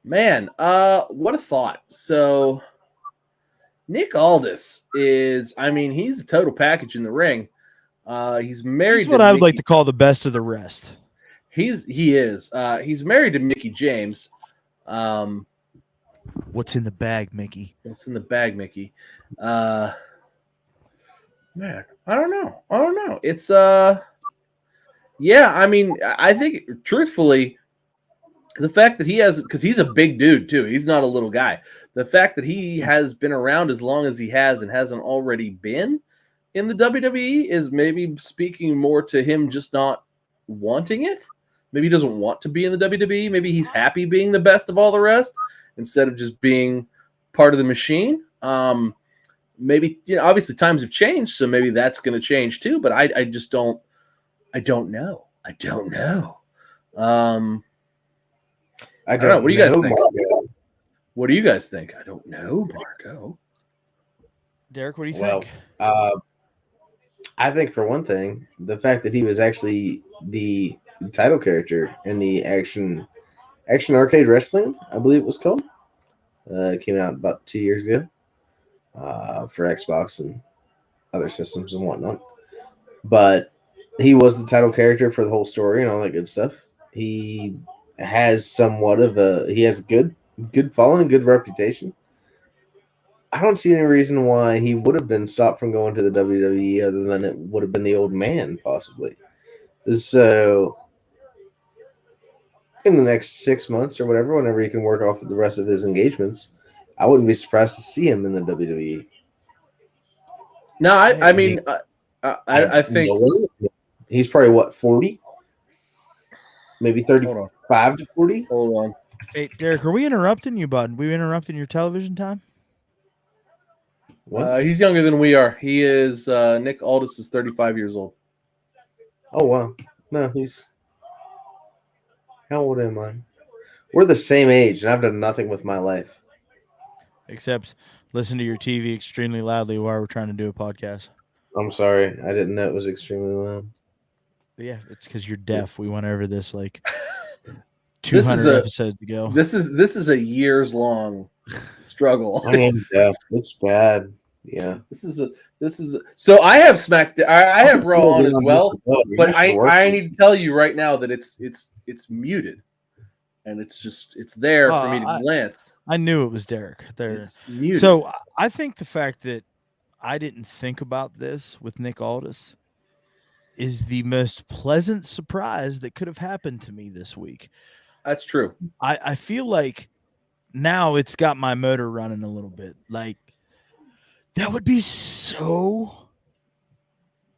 Man, what a thought. So Nick Aldis is, I mean, he's a total package in the ring. He's married. He's what I would like to call the best of the rest. He is. He's married to Mickie James. What's in the bag, Mickey? What's in the bag, Mickey? Man, I don't know. It's yeah, I mean, I think truthfully, the fact that he has, because he's a big dude too, he's not a little guy. The fact that he has been around as long as he has and hasn't already been in the WWE is maybe speaking more to him just not wanting it. Maybe he doesn't want to be in the WWE. Maybe he's happy being the best of all the rest instead of just being part of the machine. Maybe, obviously times have changed, so maybe that's going to change too. But I just don't. I don't know. I don't know. What do you guys think? Margo. What do you guys think? I don't know, Marco. Derek, what do you think? I think for one thing, the fact that he was actually the title character in the Action Arcade Wrestling, I believe it was called. It came out about 2 years ago for Xbox and other systems and whatnot. But he was the title character for the whole story and all that good stuff. He has good following, good reputation. I don't see any reason why he would have been stopped from going to the WWE other than it would have been the old man, possibly. So, in the next 6 months or whatever, whenever he can work off the rest of his engagements, I wouldn't be surprised to see him in the WWE. No, I mean, I think he's probably 40, maybe 35 to 40. Hold on. Hey, Derek, are we interrupting you, bud? We interrupting your television time? He's younger than we are. He is Nick Aldis is 35 years old. Oh wow! No, he's how old am I? We're the same age, and I've done nothing with my life except listen to your TV extremely loudly while we're trying to do a podcast. I'm sorry, I didn't know it was extremely loud. Yeah, it's because you're deaf. We went over this like 200 episodes ago. This is a years long struggle. I am deaf. It's bad. Yeah. This is so I have I have Raw on as well, but I need to tell you right now that it's muted, and it's there for me to glance. I knew it was Derek. There. It's muted. So I think the fact that I didn't think about this with Nick Aldis is the most pleasant surprise that could have happened to me this week. That's true. I feel like now it's got my motor running a little bit. Like, that would be so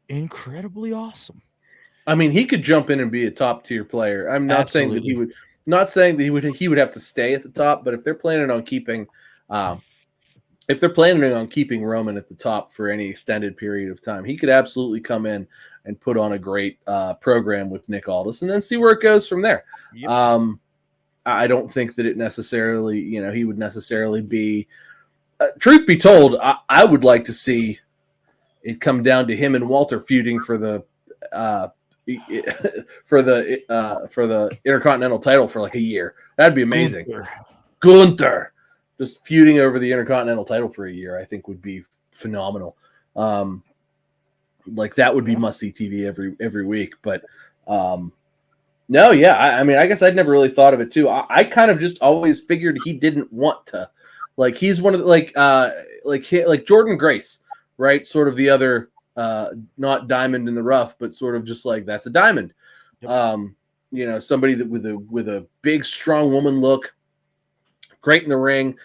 incredibly awesome. I mean, he could jump in and be a top tier player. I'm not saying that he would. Not saying that he would have to stay at the top, but if they're planning on keeping, Roman at the top for any extended period of time, he could absolutely come in and put on a great program with Nick Aldis, and then see where it goes from there. Yep. I don't think that it necessarily, he would necessarily be. Truth be told, I would like to see it come down to him and Walter feuding for the Intercontinental title for like a year. That'd be amazing. Gunther just feuding over the Intercontinental title for a year, I think would be phenomenal. Like that would be must-see TV every week. But no, yeah, I mean, I guess I'd never really thought of it too. I kind of just always figured he didn't want to. Like he's one of the, like Jordan Grace, right? Sort of the other, not diamond in the rough, but sort of just like that's a diamond. Yep. Somebody that with a big strong woman look, great in the ring,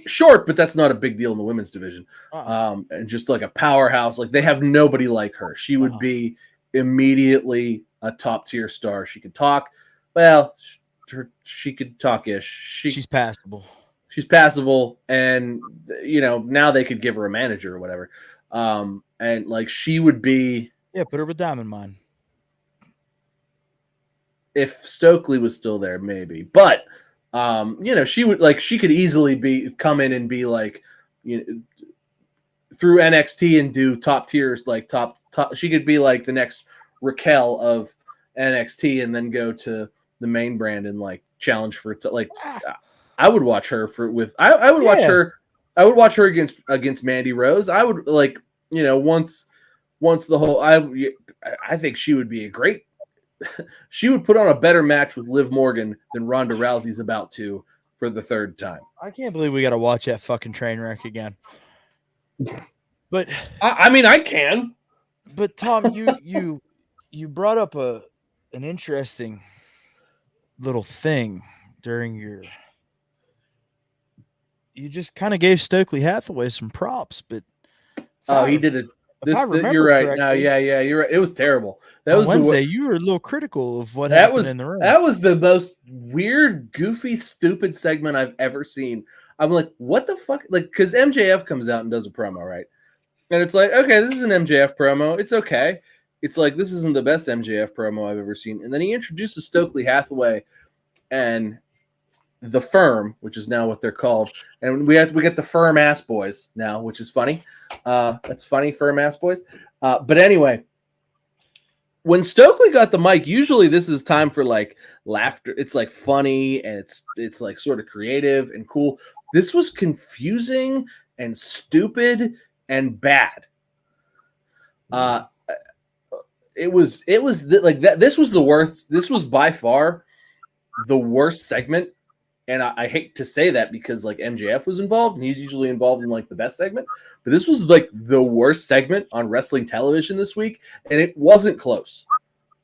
Short, but that's not a big deal in the women's division. Uh-uh. And just like a powerhouse. Like they have nobody like her. She would be immediately a top tier star. She could talk. Well, she could talk-ish. She's passable. She's passable, and now they could give her a manager or whatever. And like she would be. Yeah, put her with Diamond Mine. If Stokely was still there, maybe. But she would she could easily come in and be like, through NXT and do top tiers, like top. She could be like the next Raquel of NXT, and then go to the main brand and like challenge for I would watch her I would watch her. I would watch her against Mandy Rose. I would once the whole I think she would be a great. She would put on a better match with Liv Morgan than Ronda Rousey's about to for the third time. I can't believe we got to watch that fucking train wreck again. But I mean, I can. But Tom, you brought up an interesting little thing during you just kind of gave Stokely Hathaway some props, but he did it. You're right. No, yeah, you're right. It was terrible. That was Wednesday. You were a little critical of what happened in the ring. That was the most weird, goofy, stupid segment I've ever seen. I'm like, what the fuck? Like, because MJF comes out and does a promo, right? And it's like, okay, this is an MJF promo. It's okay. It's like, this isn't the best MJF promo I've ever seen. And then he introduces Stokely Hathaway and the Firm, which is now what they're called. And we get the Firm Ass Boys now, which is funny. That's funny, Firm Ass Boys. But anyway, when Stokely got the mic, usually this is time for like laughter. It's like funny and it's like sort of creative and cool. This was confusing and stupid and bad. It was like that. This was the worst. This was by far the worst segment. And I hate to say that because like MJF was involved and he's usually involved in like the best segment, but this was like the worst segment on wrestling television this week. And it wasn't close.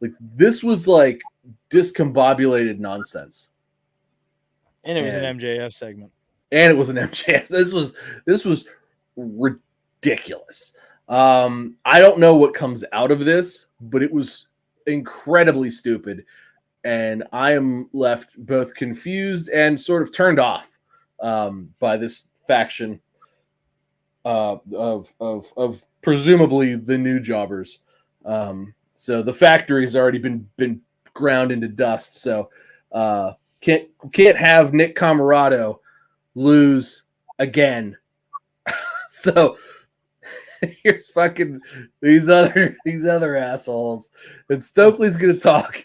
Like this was like discombobulated nonsense. And it was an MJF segment. And it was an MJF. This was ridiculous. I don't know what comes out of this, but it was incredibly stupid. And I am left both confused and sort of turned off by this faction of presumably the new jobbers. So the factory's already been ground into dust. So can't have Nick Camarado lose again. So here's fucking these other assholes, and Stokely's gonna talk.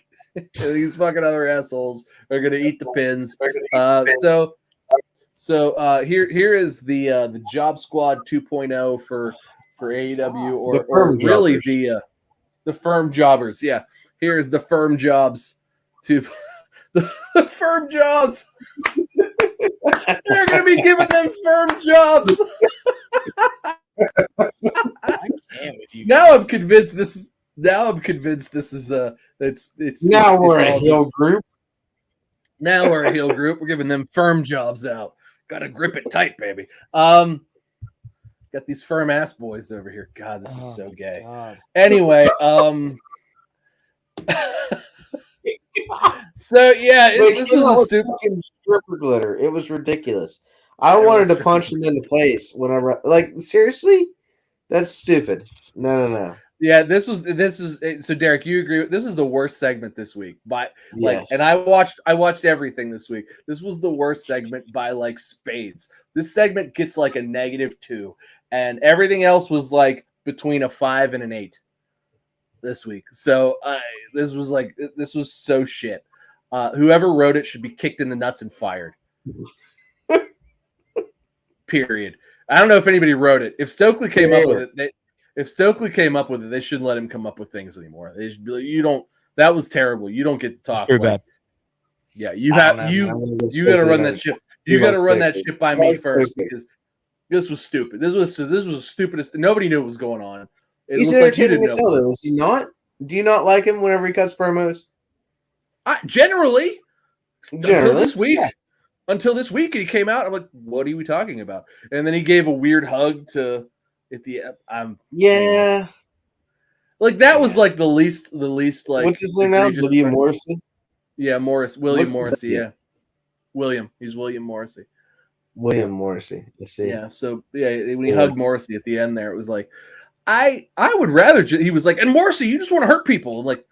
These fucking other assholes are gonna eat the pins. So here is the Job Squad 2.0 for AEW or really the firm jobbers. Yeah, here's the firm jobs the firm jobs. They're gonna be giving them firm jobs. Now I'm convinced this is. Now I'm convinced this is it's now we're a heel group. Now we're a heel group. We're giving them firm jobs out. Got to grip it tight, baby. Got these firm ass boys over here. God, this is so gay. God. Anyway, so yeah, this was a stupid stripper glitter. It was ridiculous. I wanted to punch them into place whenever. Like seriously, that's stupid. No. Yeah, this was so Derek, you agree? This is the worst segment this week, but yes. And I watched everything this week. This was the worst segment by like spades. This segment gets like a -2, and everything else was like between a 5 and an 8 this week. So this was so shit. Whoever wrote it should be kicked in the nuts and fired. Period. I don't know if anybody wrote it. If Stokely came up with it, they shouldn't let him come up with things anymore. They should be like, you don't. That was terrible. You don't get to talk. Too bad. Yeah, you got to run that ship. You got to run that ship by me first because this was stupid. This was the stupidest. Nobody knew what was going on. He's entertaining as hell, though. Is he not? Do you not like him whenever he cuts promos? Generally, until this week. until this week, and he came out. I'm like, what are we talking about? And then he gave a weird hug to at the Yeah. like that was like the least like what's his name now? William Morrissey. Yeah, William What's Morrissey. the- Yeah, William. He's William Morrissey. William Morrissey. Let's see. Yeah. So when he hugged Morrissey at the end there, it was like, I would rather. He was like, and Morrissey, you just want to hurt people. I'm like,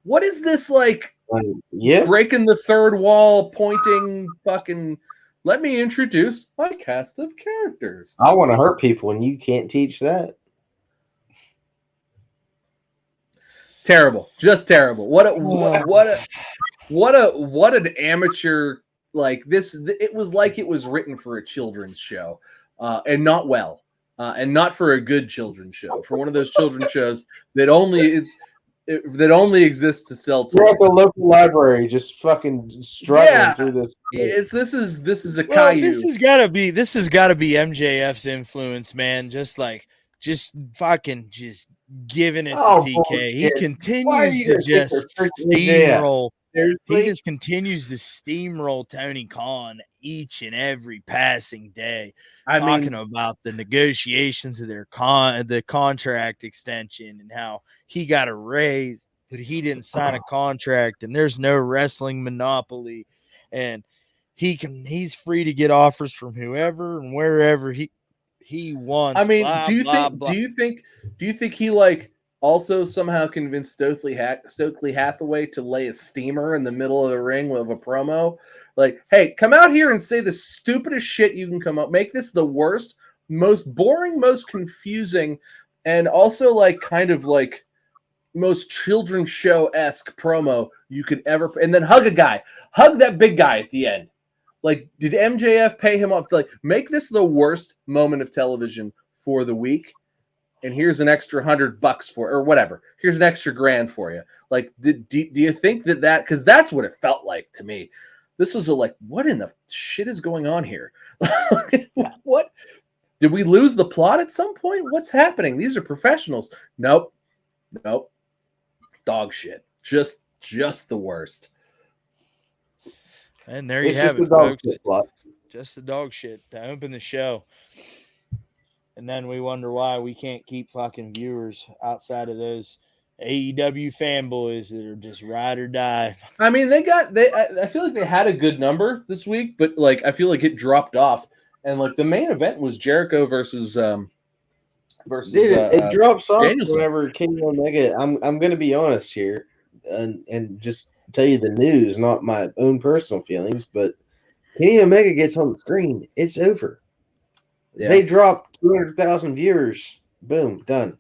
what is this like? Breaking the third wall, pointing, fucking. Let me introduce my cast of characters. I want to hurt people, and you can't teach that. Terrible, just terrible. What an amateur like this. It was like it was written for a children's show, and not well, and not for a good children's show. For one of those children's shows that only exists to sell toys. We're at the local library, just fucking struggling through this. This is a Caillou. This has got to be MJF's influence, man. Just fucking giving it to TK. Bullshit. He continues to just steamroll. He just continues to steamroll Tony Khan each and every passing day. Talking about the negotiations of the contract extension and how he got a raise, but he didn't sign a contract, and there's no wrestling monopoly, and he's free to get offers from whoever and wherever he wants. I mean, do you think he like also somehow convinced Stokely Hathaway to lay a steamer in the middle of the ring with a promo? Like, hey, come out here and say the stupidest shit you can come up. Make this the worst, most boring, most confusing, and also like kind of like most children's show-esque promo you could ever. And then hug that big guy at the end. Like, did MJF pay him off to like make this the worst moment of television for the week? And here's an extra $100 for, or whatever. Here's an extra $1,000 for you. Like, do you think that because that's what it felt like to me. This was like, what in the shit is going on here? What? Did we lose the plot at some point? What's happening? These are professionals. Nope. Dog shit. Just the worst. And there you have it, folks. Just the dog shit to open the show. And then we wonder why we can't keep fucking viewers outside of those AEW fanboys that are just ride or die. I mean, I feel like they had a good number this week, but like I feel like it dropped off. And like the main event was Jericho versus it drops off whenever Kenny Omega. I'm gonna be honest here, and just tell you the news, not my own personal feelings, but Kenny Omega gets on the screen, it's over. Yeah. They dropped 200,000 viewers. Boom, done.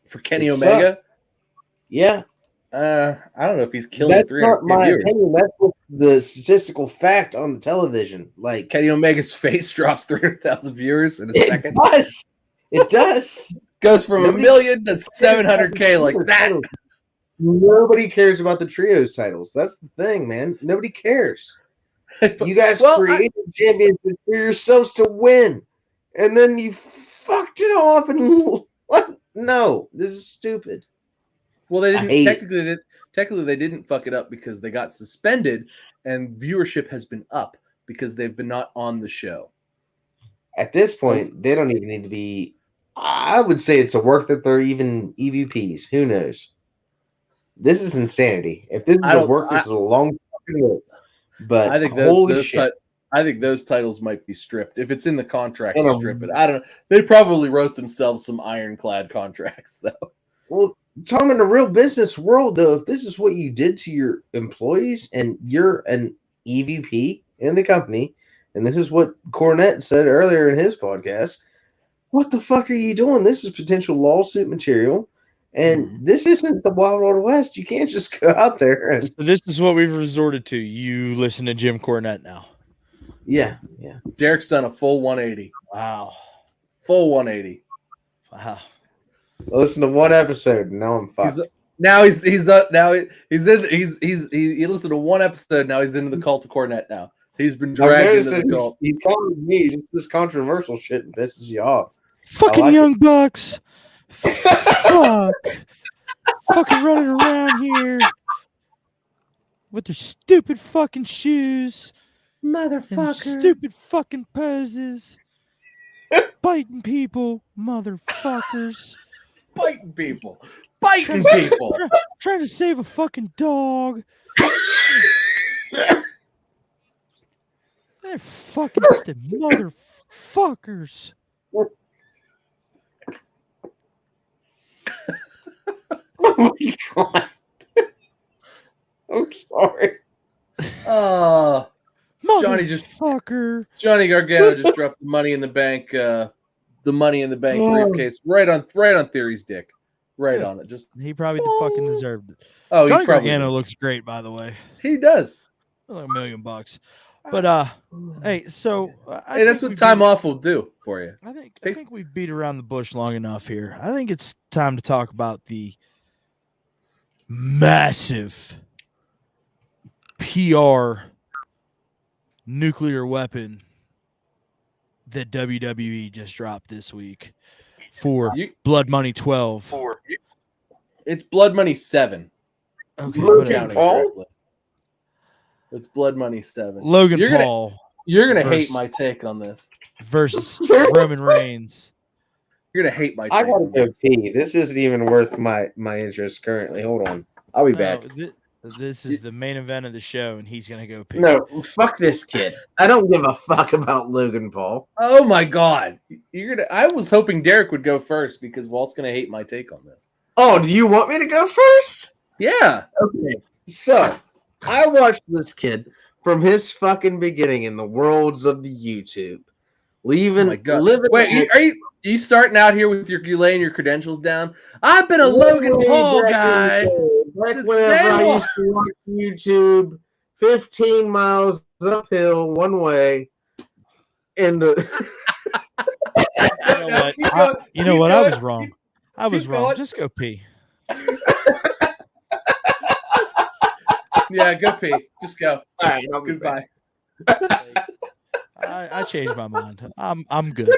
For Kenny Omega? Yeah. I don't know if he's killing 300. That's not my opinion. That's what the statistical fact on the television. Like Kenny Omega's face drops 300,000 viewers in a second. It does. Goes from 1 million to 700K like that. Nobody cares about the trios titles. That's the thing, man. Nobody cares. You guys created championships for yourselves to win, and then you fucked it all up. And what? No, this is stupid. Well, they didn't technically they didn't fuck it up because they got suspended, and viewership has been up because they've been not on the show. At this point, they don't even need to be. I would say it's a work that they're even EVPs. Who knows? This is insanity. If this is a work, this is a long fucking work. But I think I think those titles might be stripped. If it's in the contract, to strip it. I don't know. They probably wrote themselves some ironclad contracts, though. Well, Tom, in the real business world, though, if this is what you did to your employees and you're an EVP in the company, and this is what Cornette said earlier in his podcast, what the fuck are you doing? This is potential lawsuit material. And this isn't the Wild Wild West. You can't just go out there. And... So this is what we've resorted to. You listen to Jim Cornette now. Yeah. Derek's done a full 180. Wow. Full 180. Wow. I listened to one episode, and now I'm fucked. He listened to one episode. Now he's into the cult of Cornette. Now he's been dragged into the cult. He's calling me just this controversial shit and pisses you off. Fucking Young Bucks. Fuck. Fucking running around here with their stupid fucking shoes. and Motherfucker. stupid fucking poses, biting people, motherfuckers, Biting people. Biting trying to, people. trying to save a fucking dog. They're fucking motherfuckers. Oh my god. I'm sorry. Johnny just Motherfucker. Johnny Gargano just dropped the Money in the Bank, briefcase right on Theory's dick, right Good. on it. Just He probably fucking deserved it. oh, Johnny he probably Gargano did. looks great, by the way. He does. Like $1,000,000. But hey, so Hey, that's what time off will do for you. I think we beat around the bush long enough here. I think it's time to talk about the massive PR nuclear weapon that WWE just dropped this week for Blood Money 12. It's Blood Money 7. Okay, Logan whatever. Paul? Correctly. It's Blood Money 7. Logan You're Paul You're gonna versus- hate my take on this. versus Roman Reigns. You're gonna hate my take. I gotta on go this. pee. This isn't even worth my interest currently. Hold on. I'll be No, back. this is the main event of the show, and he's gonna go pee. No, fuck this kid. I don't give a fuck about Logan Paul. Oh my god! I was hoping Derek would go first because Walt's gonna hate my take on this. Oh, do you want me to go first? Yeah. Okay. So, I watched this kid from his fucking beginning in the worlds of the YouTube. Oh my god! Living Wait, are you starting out here with you laying your credentials down? I've been a Logan Paul guy. Like since whenever day I one. used to watch YouTube, 15 miles uphill one way, and You know what? Keep going, You know keep what? I going, was wrong. keep- I was keep wrong. going. Just go pee. Yeah, go pee. Just go. all right, I'll be back. Goodbye. I changed my mind. I'm good.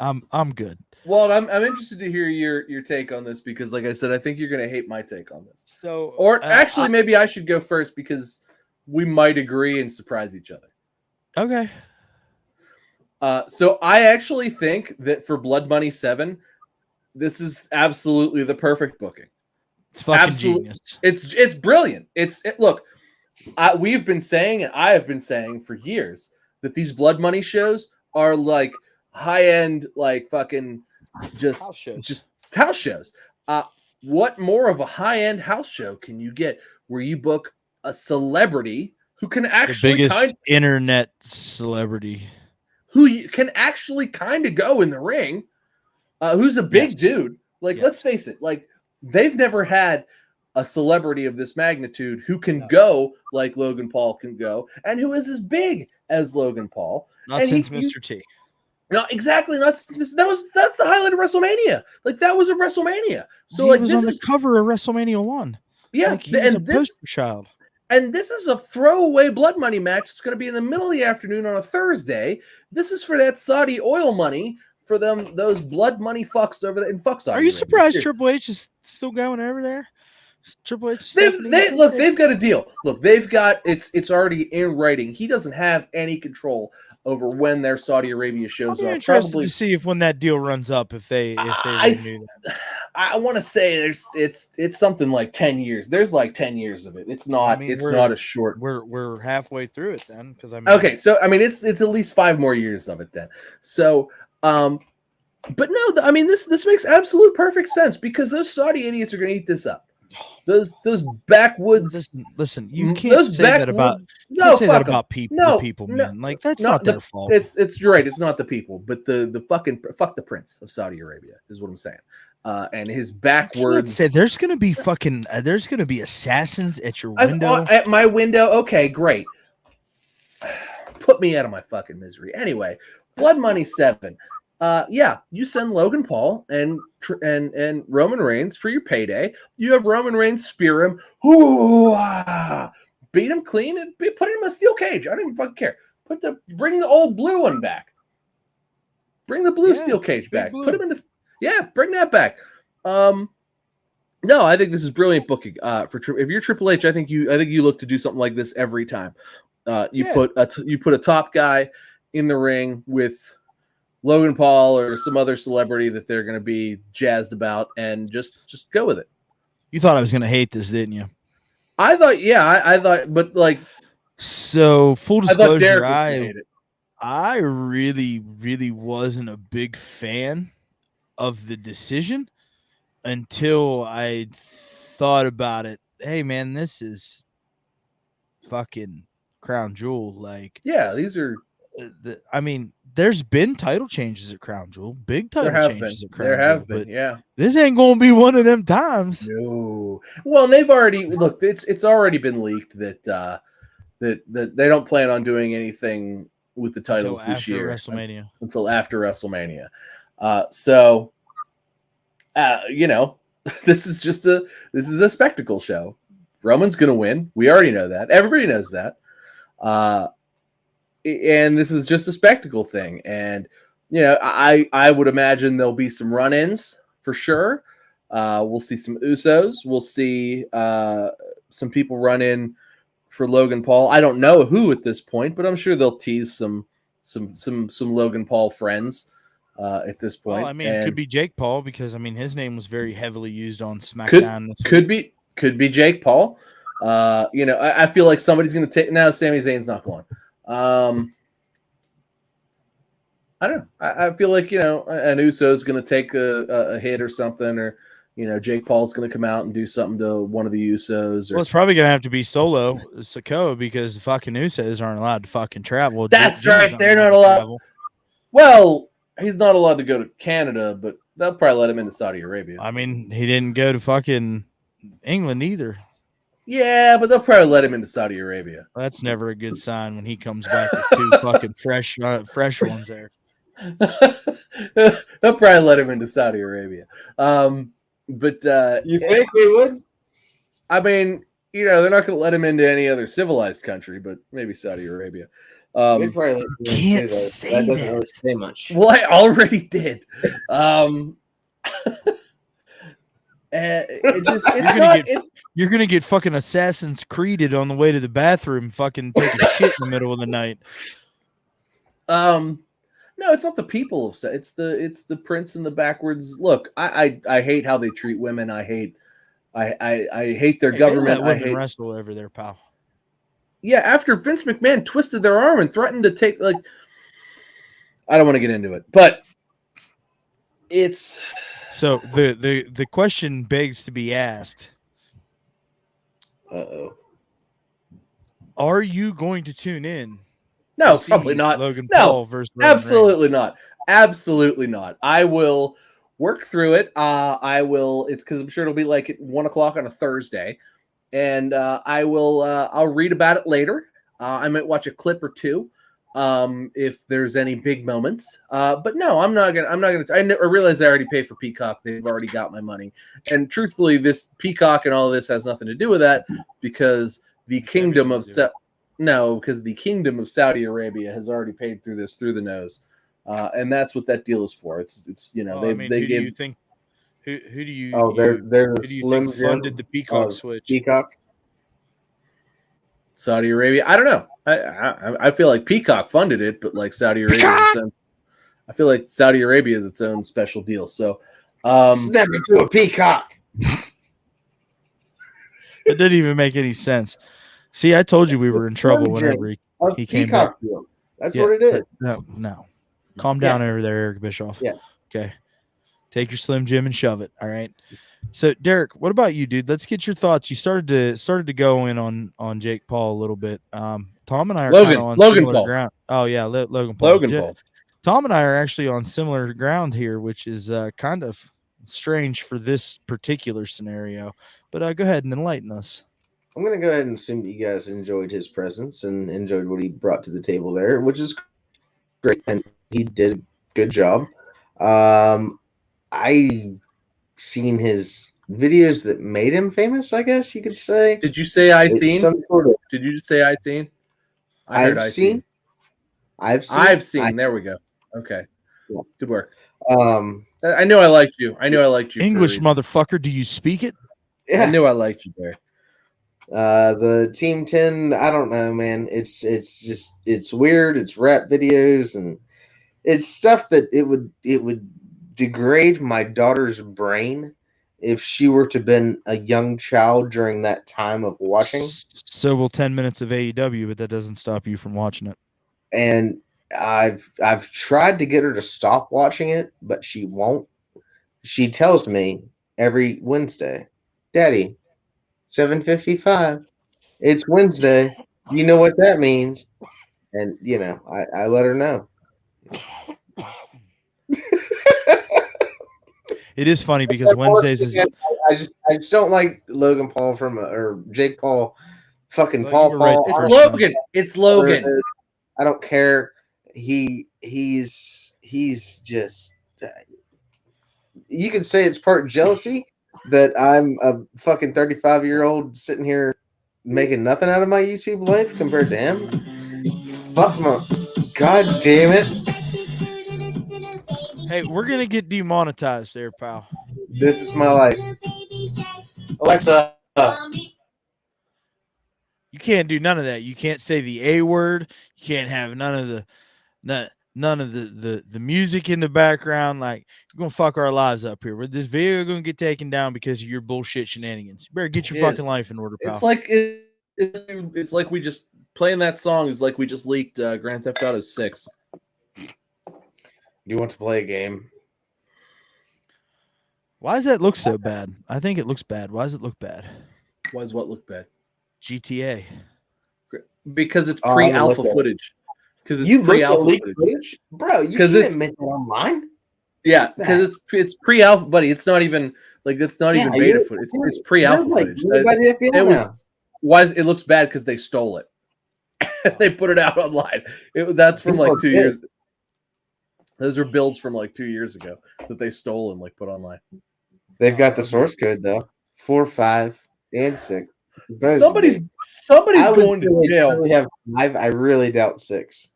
I'm good. Walt, I'm interested to hear your take on this because, like I said, I think you're gonna hate my take on this. So, Or actually, maybe I should go first because we might agree and surprise each other. okay. So I actually think that for Blood Money 7, this is absolutely the perfect booking. It's fucking Absolute- genius. It's brilliant. Look, we've been saying, and I have been saying for years that these Blood Money shows are like high end, like fucking just House shows. just house shows. What more of a high end house show can you get where you book a celebrity who can The actually biggest internet celebrity. can actually kind of go in the ring? Who's a big Yes. dude? Like, Yes. let's face it. Like, they've never had a celebrity of this magnitude who can go like Logan Paul can go, and who is as big as Logan Paul. Not And since Mr. T. No, exactly. That's the highlight of WrestleMania. Like, that was a WrestleMania. So He like was this on is the cover of WrestleMania 1. yeah, Like, he was a and this poster child. and this is a throwaway blood money match. It's going to be in the middle of the afternoon on a Thursday. This is for that Saudi oil money for those blood money fucks over there in fuck Saudi Are you Arabia. surprised Seriously. Triple H is still going over there? Triple H. They've got a deal. Look, they've got it's already in writing. He doesn't have any control over when their Saudi Arabia shows I'm are. interested Probably, to see if when that deal runs up, if they renew that. I want to say it's something like 10 years. There's like 10 years of it. It's not. I mean, it's we're- not a short. We're halfway through it then, because I mean. Okay, so I mean, it's at least 5 more years of it then. So, but no, I mean this makes absolute perfect sense because those Saudi idiots are going to eat this up. Those backwoods. Listen, you those can't say that about. No, Can't say that fuck 'em. about people. No, the people, no, man. Like that's no, not their fault. It's you're right. It's not the people, but the fucking fuck the prince of Saudi Arabia is what I'm saying. And his backwards. Say there's gonna be fucking. There's gonna be assassins at your I've- window. at my window. Okay, great. Put me out of my fucking misery. Anyway, Blood Money 7. Yeah, you send Logan Paul and Roman Reigns for your payday. You have Roman Reigns spear him, beat him clean, and put him in a steel cage. I don't even fucking care. Bring the old blue one back. Bring the blue steel cage back. blue. Put him in this. Yeah, bring that back. No, I think this is brilliant booking. If you're Triple H, I think you look to do something like this every time. You Yeah. put a top guy in the ring with Logan Paul or some other celebrity that they're going to be jazzed about, and just go with it. You thought I was gonna hate this, didn't you? I thought, yeah, I thought, but like, So full I thought disclosure, Derek was going to hate it. I really wasn't a big fan of the decision until I thought about it. Hey man, this is fucking crown jewel. Like, Yeah, these are I mean, there's been title changes at Crown Jewel, big there title have been changes at Crown there Jewel, have been but yeah. this ain't gonna be one of them times. No, well, and they've already look. It's already been leaked that that they don't plan on doing anything with the titles Until this after year WrestleMania. until after WrestleMania. So you know, this is a spectacle show. Roman's going to win. We already know that. Everybody knows that. And this is just a spectacle thing. And you know, I would imagine there'll be some run-ins for sure. We'll see some Usos. We'll see some people run in for Logan Paul. I don't know who at this point, but I'm sure they'll tease some Logan Paul friends at this point. Well, I mean, it could be Jake Paul because I mean his name was very heavily used on could SmackDown. could be Jake Paul. You know, I feel like somebody's going to take now. Sami Zayn's not going. I don't know. I feel like, you know, an Uso's going to take a hit or something, or you know, Jake Paul's going to come out and do something to one of the Usos. Or Well, it's probably gonna have to be Solo Sikoa because the fucking Usos aren't allowed to fucking travel. That's Jimmy's right. They're not allowed. travel. Well, he's not allowed to go to Canada, but they'll probably let him into Saudi Arabia. I mean, he didn't go to fucking England either. Yeah, but they'll probably let him into Saudi Arabia. That's never a good sign when he comes back with two fucking fresh ones there. They'll probably let him into Saudi Arabia. But You think they would? I mean, you know, they're not going to let him into any other civilized country, but maybe Saudi Arabia. They probably let you Can't too, though. say That doesn't that. really say much. Well, I already did. You're gonna get fucking Assassin's Creeded on the way to the bathroom. Fucking take a shit in the middle of the night. No, it's not the people of it's the prince and the backwards look. I hate how they treat women. I hate their government. I hate wrestle over there, pal. Yeah, after Vince McMahon twisted their arm and threatened to take, like, I don't want to get into it, but it's so the question begs to be asked. Are you going to tune in? No, probably not. Logan No, Paul versus Roman absolutely not. Absolutely not. I will work through it. I will. It's because I'm sure it'll be like at 1 o'clock on a Thursday, and I'll read about it later. I might watch a clip or two if there's any big moments. But no, I'm not gonna. I realize I already paid for Peacock. They've already got my money, and truthfully, this Peacock and all of this has nothing to do with that because the kingdom of because the kingdom of Saudi Arabia has already paid through the nose, and that's what that deal is for. It's you know, who gave. do you think? Who do you? Oh, they're who do you Slim think Jim funded the Peacock of switch? Peacock. Saudi Arabia. I don't know. I feel like Peacock funded it, but like Saudi Arabia is its own. I feel like Saudi Arabia is its own special deal. So Snap into a peacock. It didn't even make any sense. See, I told you we were in trouble whenever he came back. Deal. That's what it is. No. Calm down over there, Eric Bischoff. Yeah. Okay. Take your Slim Jim and shove it. All right. So, Derek, what about you, dude? Let's get your thoughts. You started to go in on Jake Paul a little bit. Tom and I are kind of on Logan similar Paul. ground. Oh yeah, Logan Paul. Paul. Tom and I are actually on similar ground here, which is kind of strange for this particular scenario. But go ahead and enlighten us. I'm going to go ahead and assume that you guys enjoyed his presence and enjoyed what he brought to the table there, which is great. And he did a good job. I seen his videos that made him famous, I guess you could say. Did you say I seen? Did you just say I seen? I heard I seen. I've seen. There we go. Okay. Yeah. Good work. I knew I liked you. English motherfucker, do you speak it? Yeah. I knew I liked you there. The Team 10, I don't know, man. It's weird. It's rap videos and it's stuff that it would degrade my daughter's brain if she were to been a young child during that time of watching. So will 10 minutes of AEW, but that doesn't stop you from watching it. And I've tried to get her to stop watching it, but she won't. She tells me every Wednesday, "Daddy, 7:55. It's Wednesday. You know what that means." And I let her know. It is funny because Wednesdays is I just don't like Logan Paul or Jake Paul, fucking Well, Paul you were right Paul. the It's first time. Logan. It's Logan. I don't care. He's just. You could say it's part jealousy that I'm a fucking 35-year-old sitting here making nothing out of my YouTube life compared to him. Fuck my. God damn it. Hey, we're gonna get demonetized there, pal. This is my life. Alexa. You can't do none of that. You can't say the A word. You can't have none of the music in the background. Like, you're gonna fuck our lives up here. This video gonna get taken down because of your bullshit shenanigans. You better get your It fucking is. life in order, pal. It's like we just playing that song is like we just leaked Grand Theft Auto 6. Do you want to play a game? Why does that look so bad? I think it looks bad. Why does it look bad? Why does what look bad? GTA. Because it's Oh, I'm pre-alpha gonna look at it. footage. Because it's You looked at pre-alpha leaked footage. footage? Bro, you 'Cause can't it's- admit that online. Yeah, Fuck that. because it's pre-alpha, buddy. It's not even like it's not even Yeah, beta you're- footage. you're- It's pre-alpha you're like, footage. you're by the FBI It was now. why is it looks bad because they stole it. They put it out online. That's from like People are 2 years. pissed. Those are builds from like 2 years ago that they stole and like put online. They've got the source code though. 4, 5, and 6. Supposedly. Somebody's I would going say to they jail. probably have 5. I really doubt 6.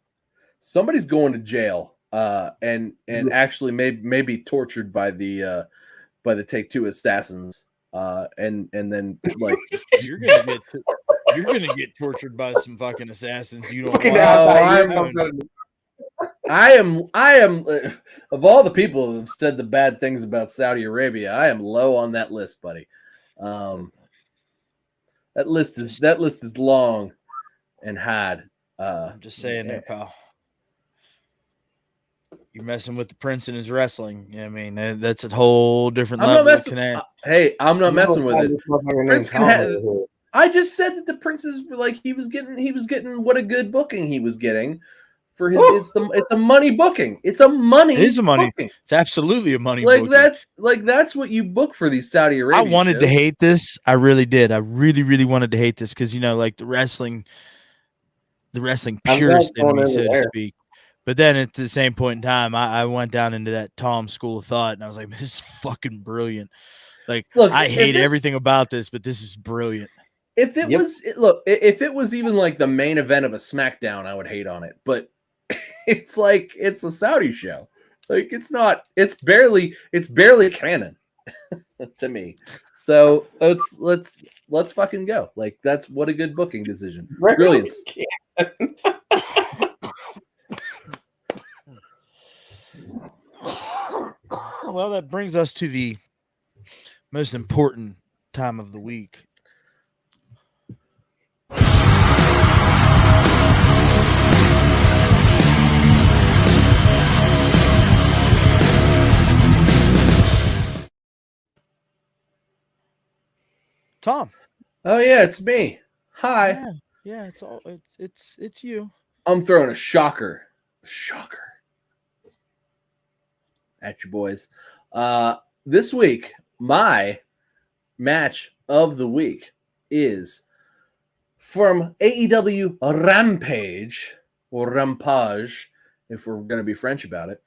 Somebody's going to jail. And actually may be tortured by the Take Two assassins. And then like You're gonna get tortured by some fucking assassins. You don't Fucking want. I am of all the people who have said the bad things about Saudi Arabia, I am low on that list, buddy. That list is long and hard. I'm just saying there, pal. You're messing with the prince and his wrestling. I mean, that's a whole different I'm level not of messing. connect. Hey, I'm not messing with it. Prince can have. It. I just said that the Prince is like he was getting what a good booking he was getting for his. It's a money booking. It's a money. It is a money. Booking. It's absolutely a money. Like booking. that's what you book for these Saudi Arabia. I wanted shows. to hate this. I really did. I really wanted to hate this because like the wrestling purist in me, so to speak. But then at the same point in time, I went down into that Tom school of thought, and I was like, "This is fucking brilliant." Like, look, I hate everything about this, but this is brilliant. If it was, if it was even like the main event of a SmackDown, I would hate on it. But it's like it's a Saudi show. Like it's not. It's barely canon to me. So let's fucking go. Like that's what a good booking decision. Brilliance. Well, that brings us to the most important time of the week. Tom. Oh yeah, it's me. Hi. Yeah, it's you. I'm throwing a shocker at you boys. This week, my match of the week is from AEW Rampage, or Rampage, if we're going to be French about it.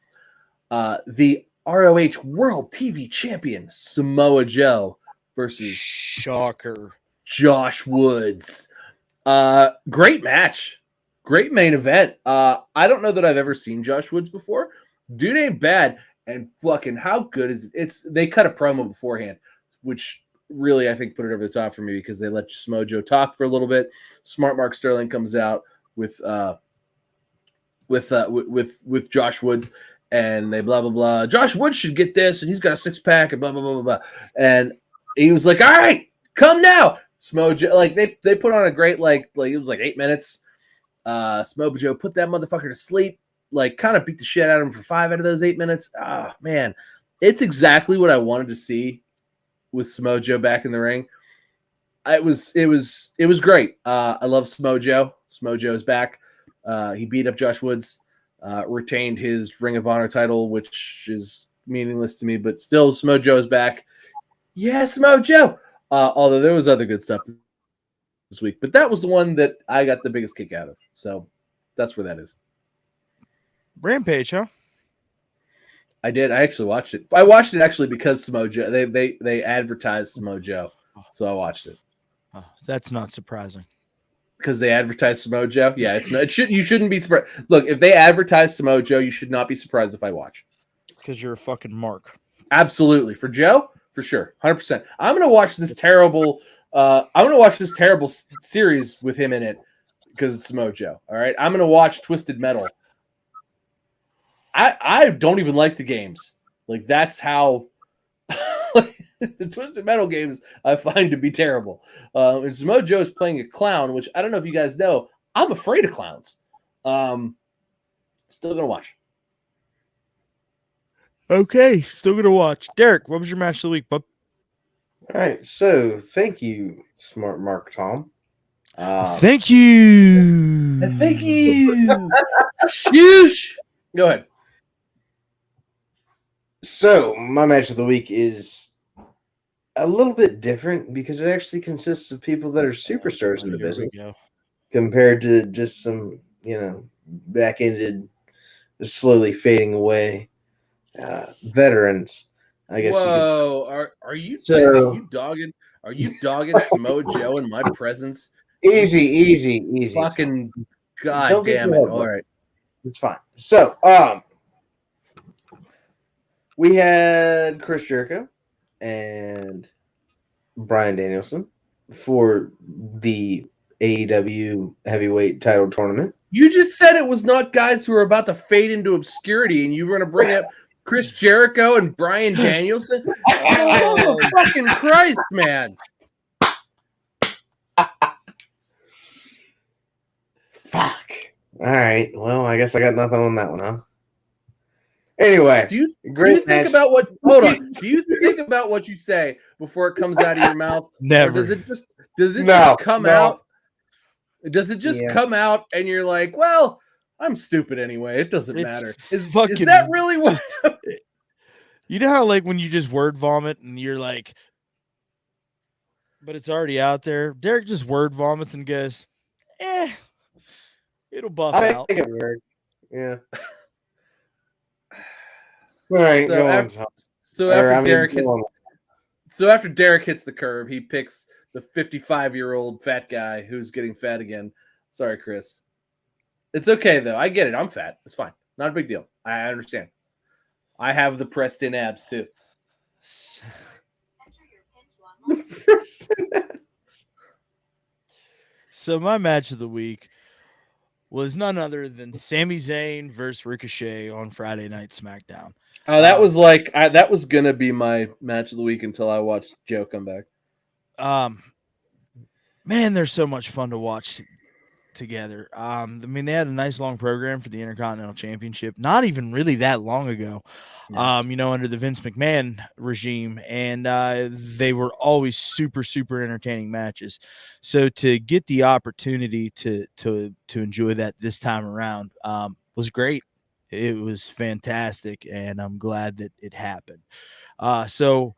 The ROH World TV Champion, Samoa Joe, versus Shocker Josh Woods. Great match. Great main event. I don't know that I've ever seen Josh Woods before. Dude ain't bad. And fucking how good is it? They cut a promo beforehand, which really, I think, put it over the top for me because they let Smojo talk for a little bit. Smart Mark Sterling comes out with Josh Woods, and they blah blah blah. Josh Woods should get this, and he's got a 6-pack, and blah blah blah blah blah. And he was like, "All right, come now." Smojo, like they put on a great like it was like 8 minutes. Smojo put that motherfucker to sleep, like kind of beat the shit out of him for 5 out of those 8 minutes. Ah, man, it's exactly what I wanted to see with Smojo back in the ring. It was great. I love Smojo. Smojo is back. He beat up Josh Woods, retained his Ring of Honor title, which is meaningless to me, but still Smojo is back. Yes, Smojo. Although there was other good stuff this week, but that was the one that I got the biggest kick out of. So that's where that is. Rampage, huh? I did. I actually watched it. I watched it actually because Smojo. They advertised Smojo, so I watched it. Oh, that's not surprising. Because they advertised Smojo. Yeah, it's not. You shouldn't be surprised. Look, if they advertise Smojo, you should not be surprised if I watch. Because you're a fucking mark. Absolutely. For Joe, for sure, 100%. I'm gonna watch this terrible. I'm gonna watch this terrible series with him in it because it's Smojo. All right, I'm gonna watch Twisted Metal. I don't even like the games. Like that's how the Twisted Metal games I find to be terrible. And Samoa is playing a clown, which I don't know if you guys know. I'm afraid of clowns. Still gonna watch. Okay, still gonna watch. Derek, what was your match of the week, bub? All right, so thank you, Smart Mark Tom. Thank you. Thank you. Shoosh. Go ahead. So my match of the week is a little bit different because it actually consists of people that are superstars in the business compared to just some, back-ended, slowly fading away veterans. I guess. Whoa, are you dogging Samoa Joe in my presence? Easy. Fucking god damn it! All right, it's fine. So, we had Chris Jericho and Bryan Danielson for the AEW heavyweight title tournament. You just said it was not guys who are about to fade into obscurity, and you were going to bring up Chris Jericho and Bryan Danielson. Oh, fucking Christ, man! Fuck. All right. Well, I guess I got nothing on that one, huh? Anyway, do you think about what? Hold on. Do you think about what you say before it comes out of your mouth? Never. Or does it just come out? Does it just come out and you're like, well, I'm stupid anyway. It doesn't matter. Is that really what? You know how like when you just word vomit and you're like, but it's already out there. Derek just word vomits and goes, it'll buff out. I make it weird. Yeah. All right. So after Derek hits the curb, he picks the 55-year-old fat guy who's getting fat again. Sorry, Chris. It's okay though. I get it. I'm fat. It's fine. Not a big deal. I understand. I have the pressed in abs too. So my match of the week was none other than Sami Zayn versus Ricochet on Friday Night SmackDown. Oh, that was that was gonna be my match of the week until I watched Joe come back. Man, they're so much fun to watch together. I mean, they had a nice long program for the Intercontinental Championship, not even really that long ago. Yeah. Under the Vince McMahon regime, and they were always super, super entertaining matches. So to get the opportunity to enjoy that this time around was great. It was fantastic, and I'm glad that it happened. So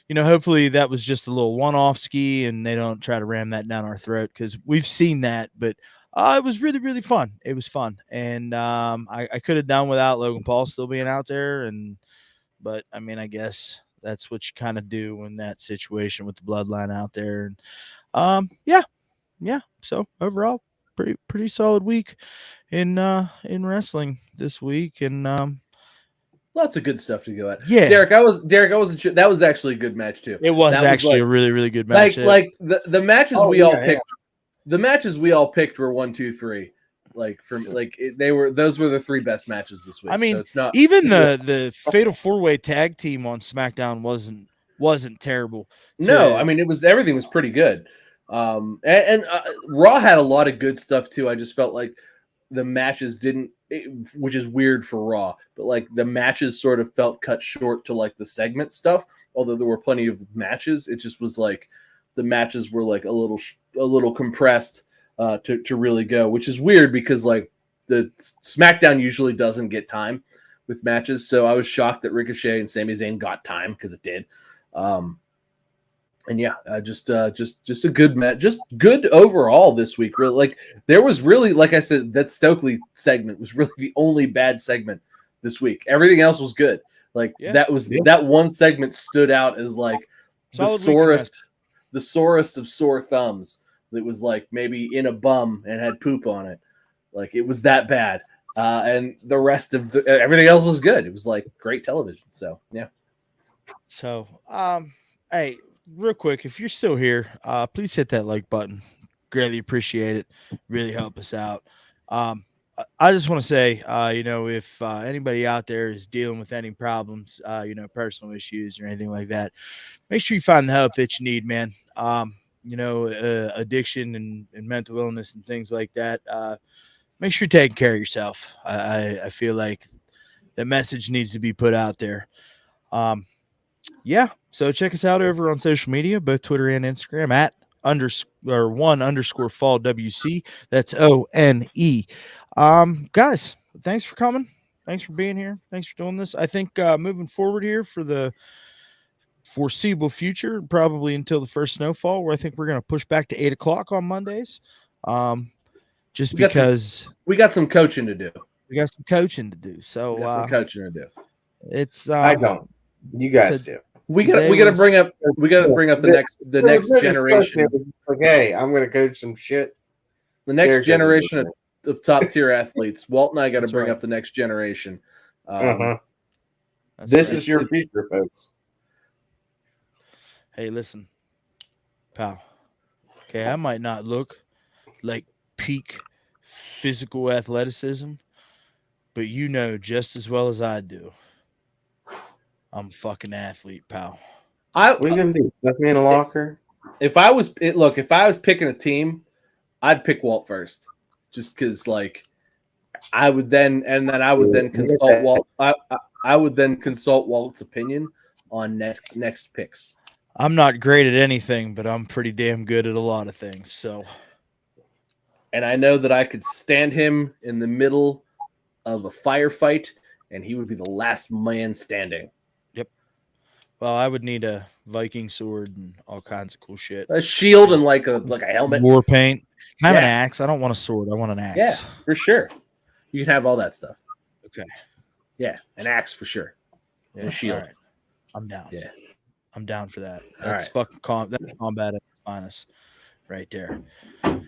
hopefully that was just a little one-off ski, and they don't try to ram that down our throat because we've seen that. But it was really, really fun. It was fun, and I could have done without Logan Paul still being out there, but I mean, I guess that's what you kind of do in that situation with the bloodline out there. And yeah. So overall, pretty solid week in wrestling this week, and Lots of good stuff to go at. Yeah. Derek, I wasn't sure. That was actually a good match too. It was That actually like, a really, really good match. like the matches Oh, we all yeah, picked. The matches we all picked were 1, 2, 3. Like those were the 3 best matches this week. I mean, so it's not even the Fatal 4-Way tag team on SmackDown wasn't terrible. No, I mean everything was pretty good. And Raw had a lot of good stuff too. I just felt like the matches didn't, which is weird for Raw, but like the matches sort of felt cut short to like the segment stuff. Although there were plenty of matches, it just was like the matches were like a little compressed to really go, which is weird because like the SmackDown usually doesn't get time with matches. So I was shocked that Ricochet and Sami Zayn got time because it did. And yeah, just a good match, just good overall this week. Really, like there was really, like I said, that Stokely segment was really the only bad segment this week. Everything else was good. Like that one segment stood out as like the sorest of sore thumbs. That was like maybe in a bum and had poop on it. Like it was that bad. And the rest of everything else was good. It was like great television. So yeah. So hey, real quick, if you're still here, please hit that like button. Greatly appreciate it. Really help us out. I just want to say, if anybody out there is dealing with any problems, personal issues or anything like that, make sure you find the help that you need, man. Addiction and mental illness and things like that. Make sure you're taking care of yourself. I feel like the message needs to be put out there. Yeah. So check us out over on social media, both Twitter and Instagram at _1_fall WC. That's ONE. Guys, thanks for coming. Thanks for being here. Thanks for doing this. I think moving forward here for the foreseeable future, probably until the first snowfall, where I think we're going to push back to 8:00 on Mondays. Just because we got some coaching to do. We got some coaching to do. So some coaching to do. It's I don't. You guys do. We got to bring up the next generation. Like, hey, I'm going to coach some shit. The next generation of top tier athletes. Walt and I got to bring up the next generation. This is your future, folks. Hey, listen, pal. Okay, I might not look like peak physical athleticism, but you know just as well as I do, I'm a fucking athlete, pal. We gonna do stuff me in a locker. If I was picking a team, I'd pick Walt first, just because like I would then consult Walt. I would then consult Walt's opinion on next picks. I'm not great at anything, but I'm pretty damn good at a lot of things. So, and I know that I could stand him in the middle of a firefight, and he would be the last man standing. Yep. Well, I would need a Viking sword and all kinds of cool shit. A shield and like a helmet. War paint. I have an axe. I don't want a sword. I want an axe. Yeah, for sure. You can have all that stuff. Okay. Yeah, an axe for sure. Yeah, and a shield. Right. I'm down. Yeah. I'm down for that. That's fucking that's combat at its finest right there. All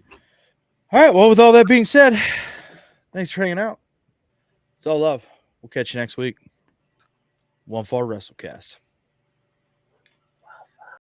right. Well, with all that being said, thanks for hanging out. It's all love. We'll catch you next week. One Fall WrestleCast.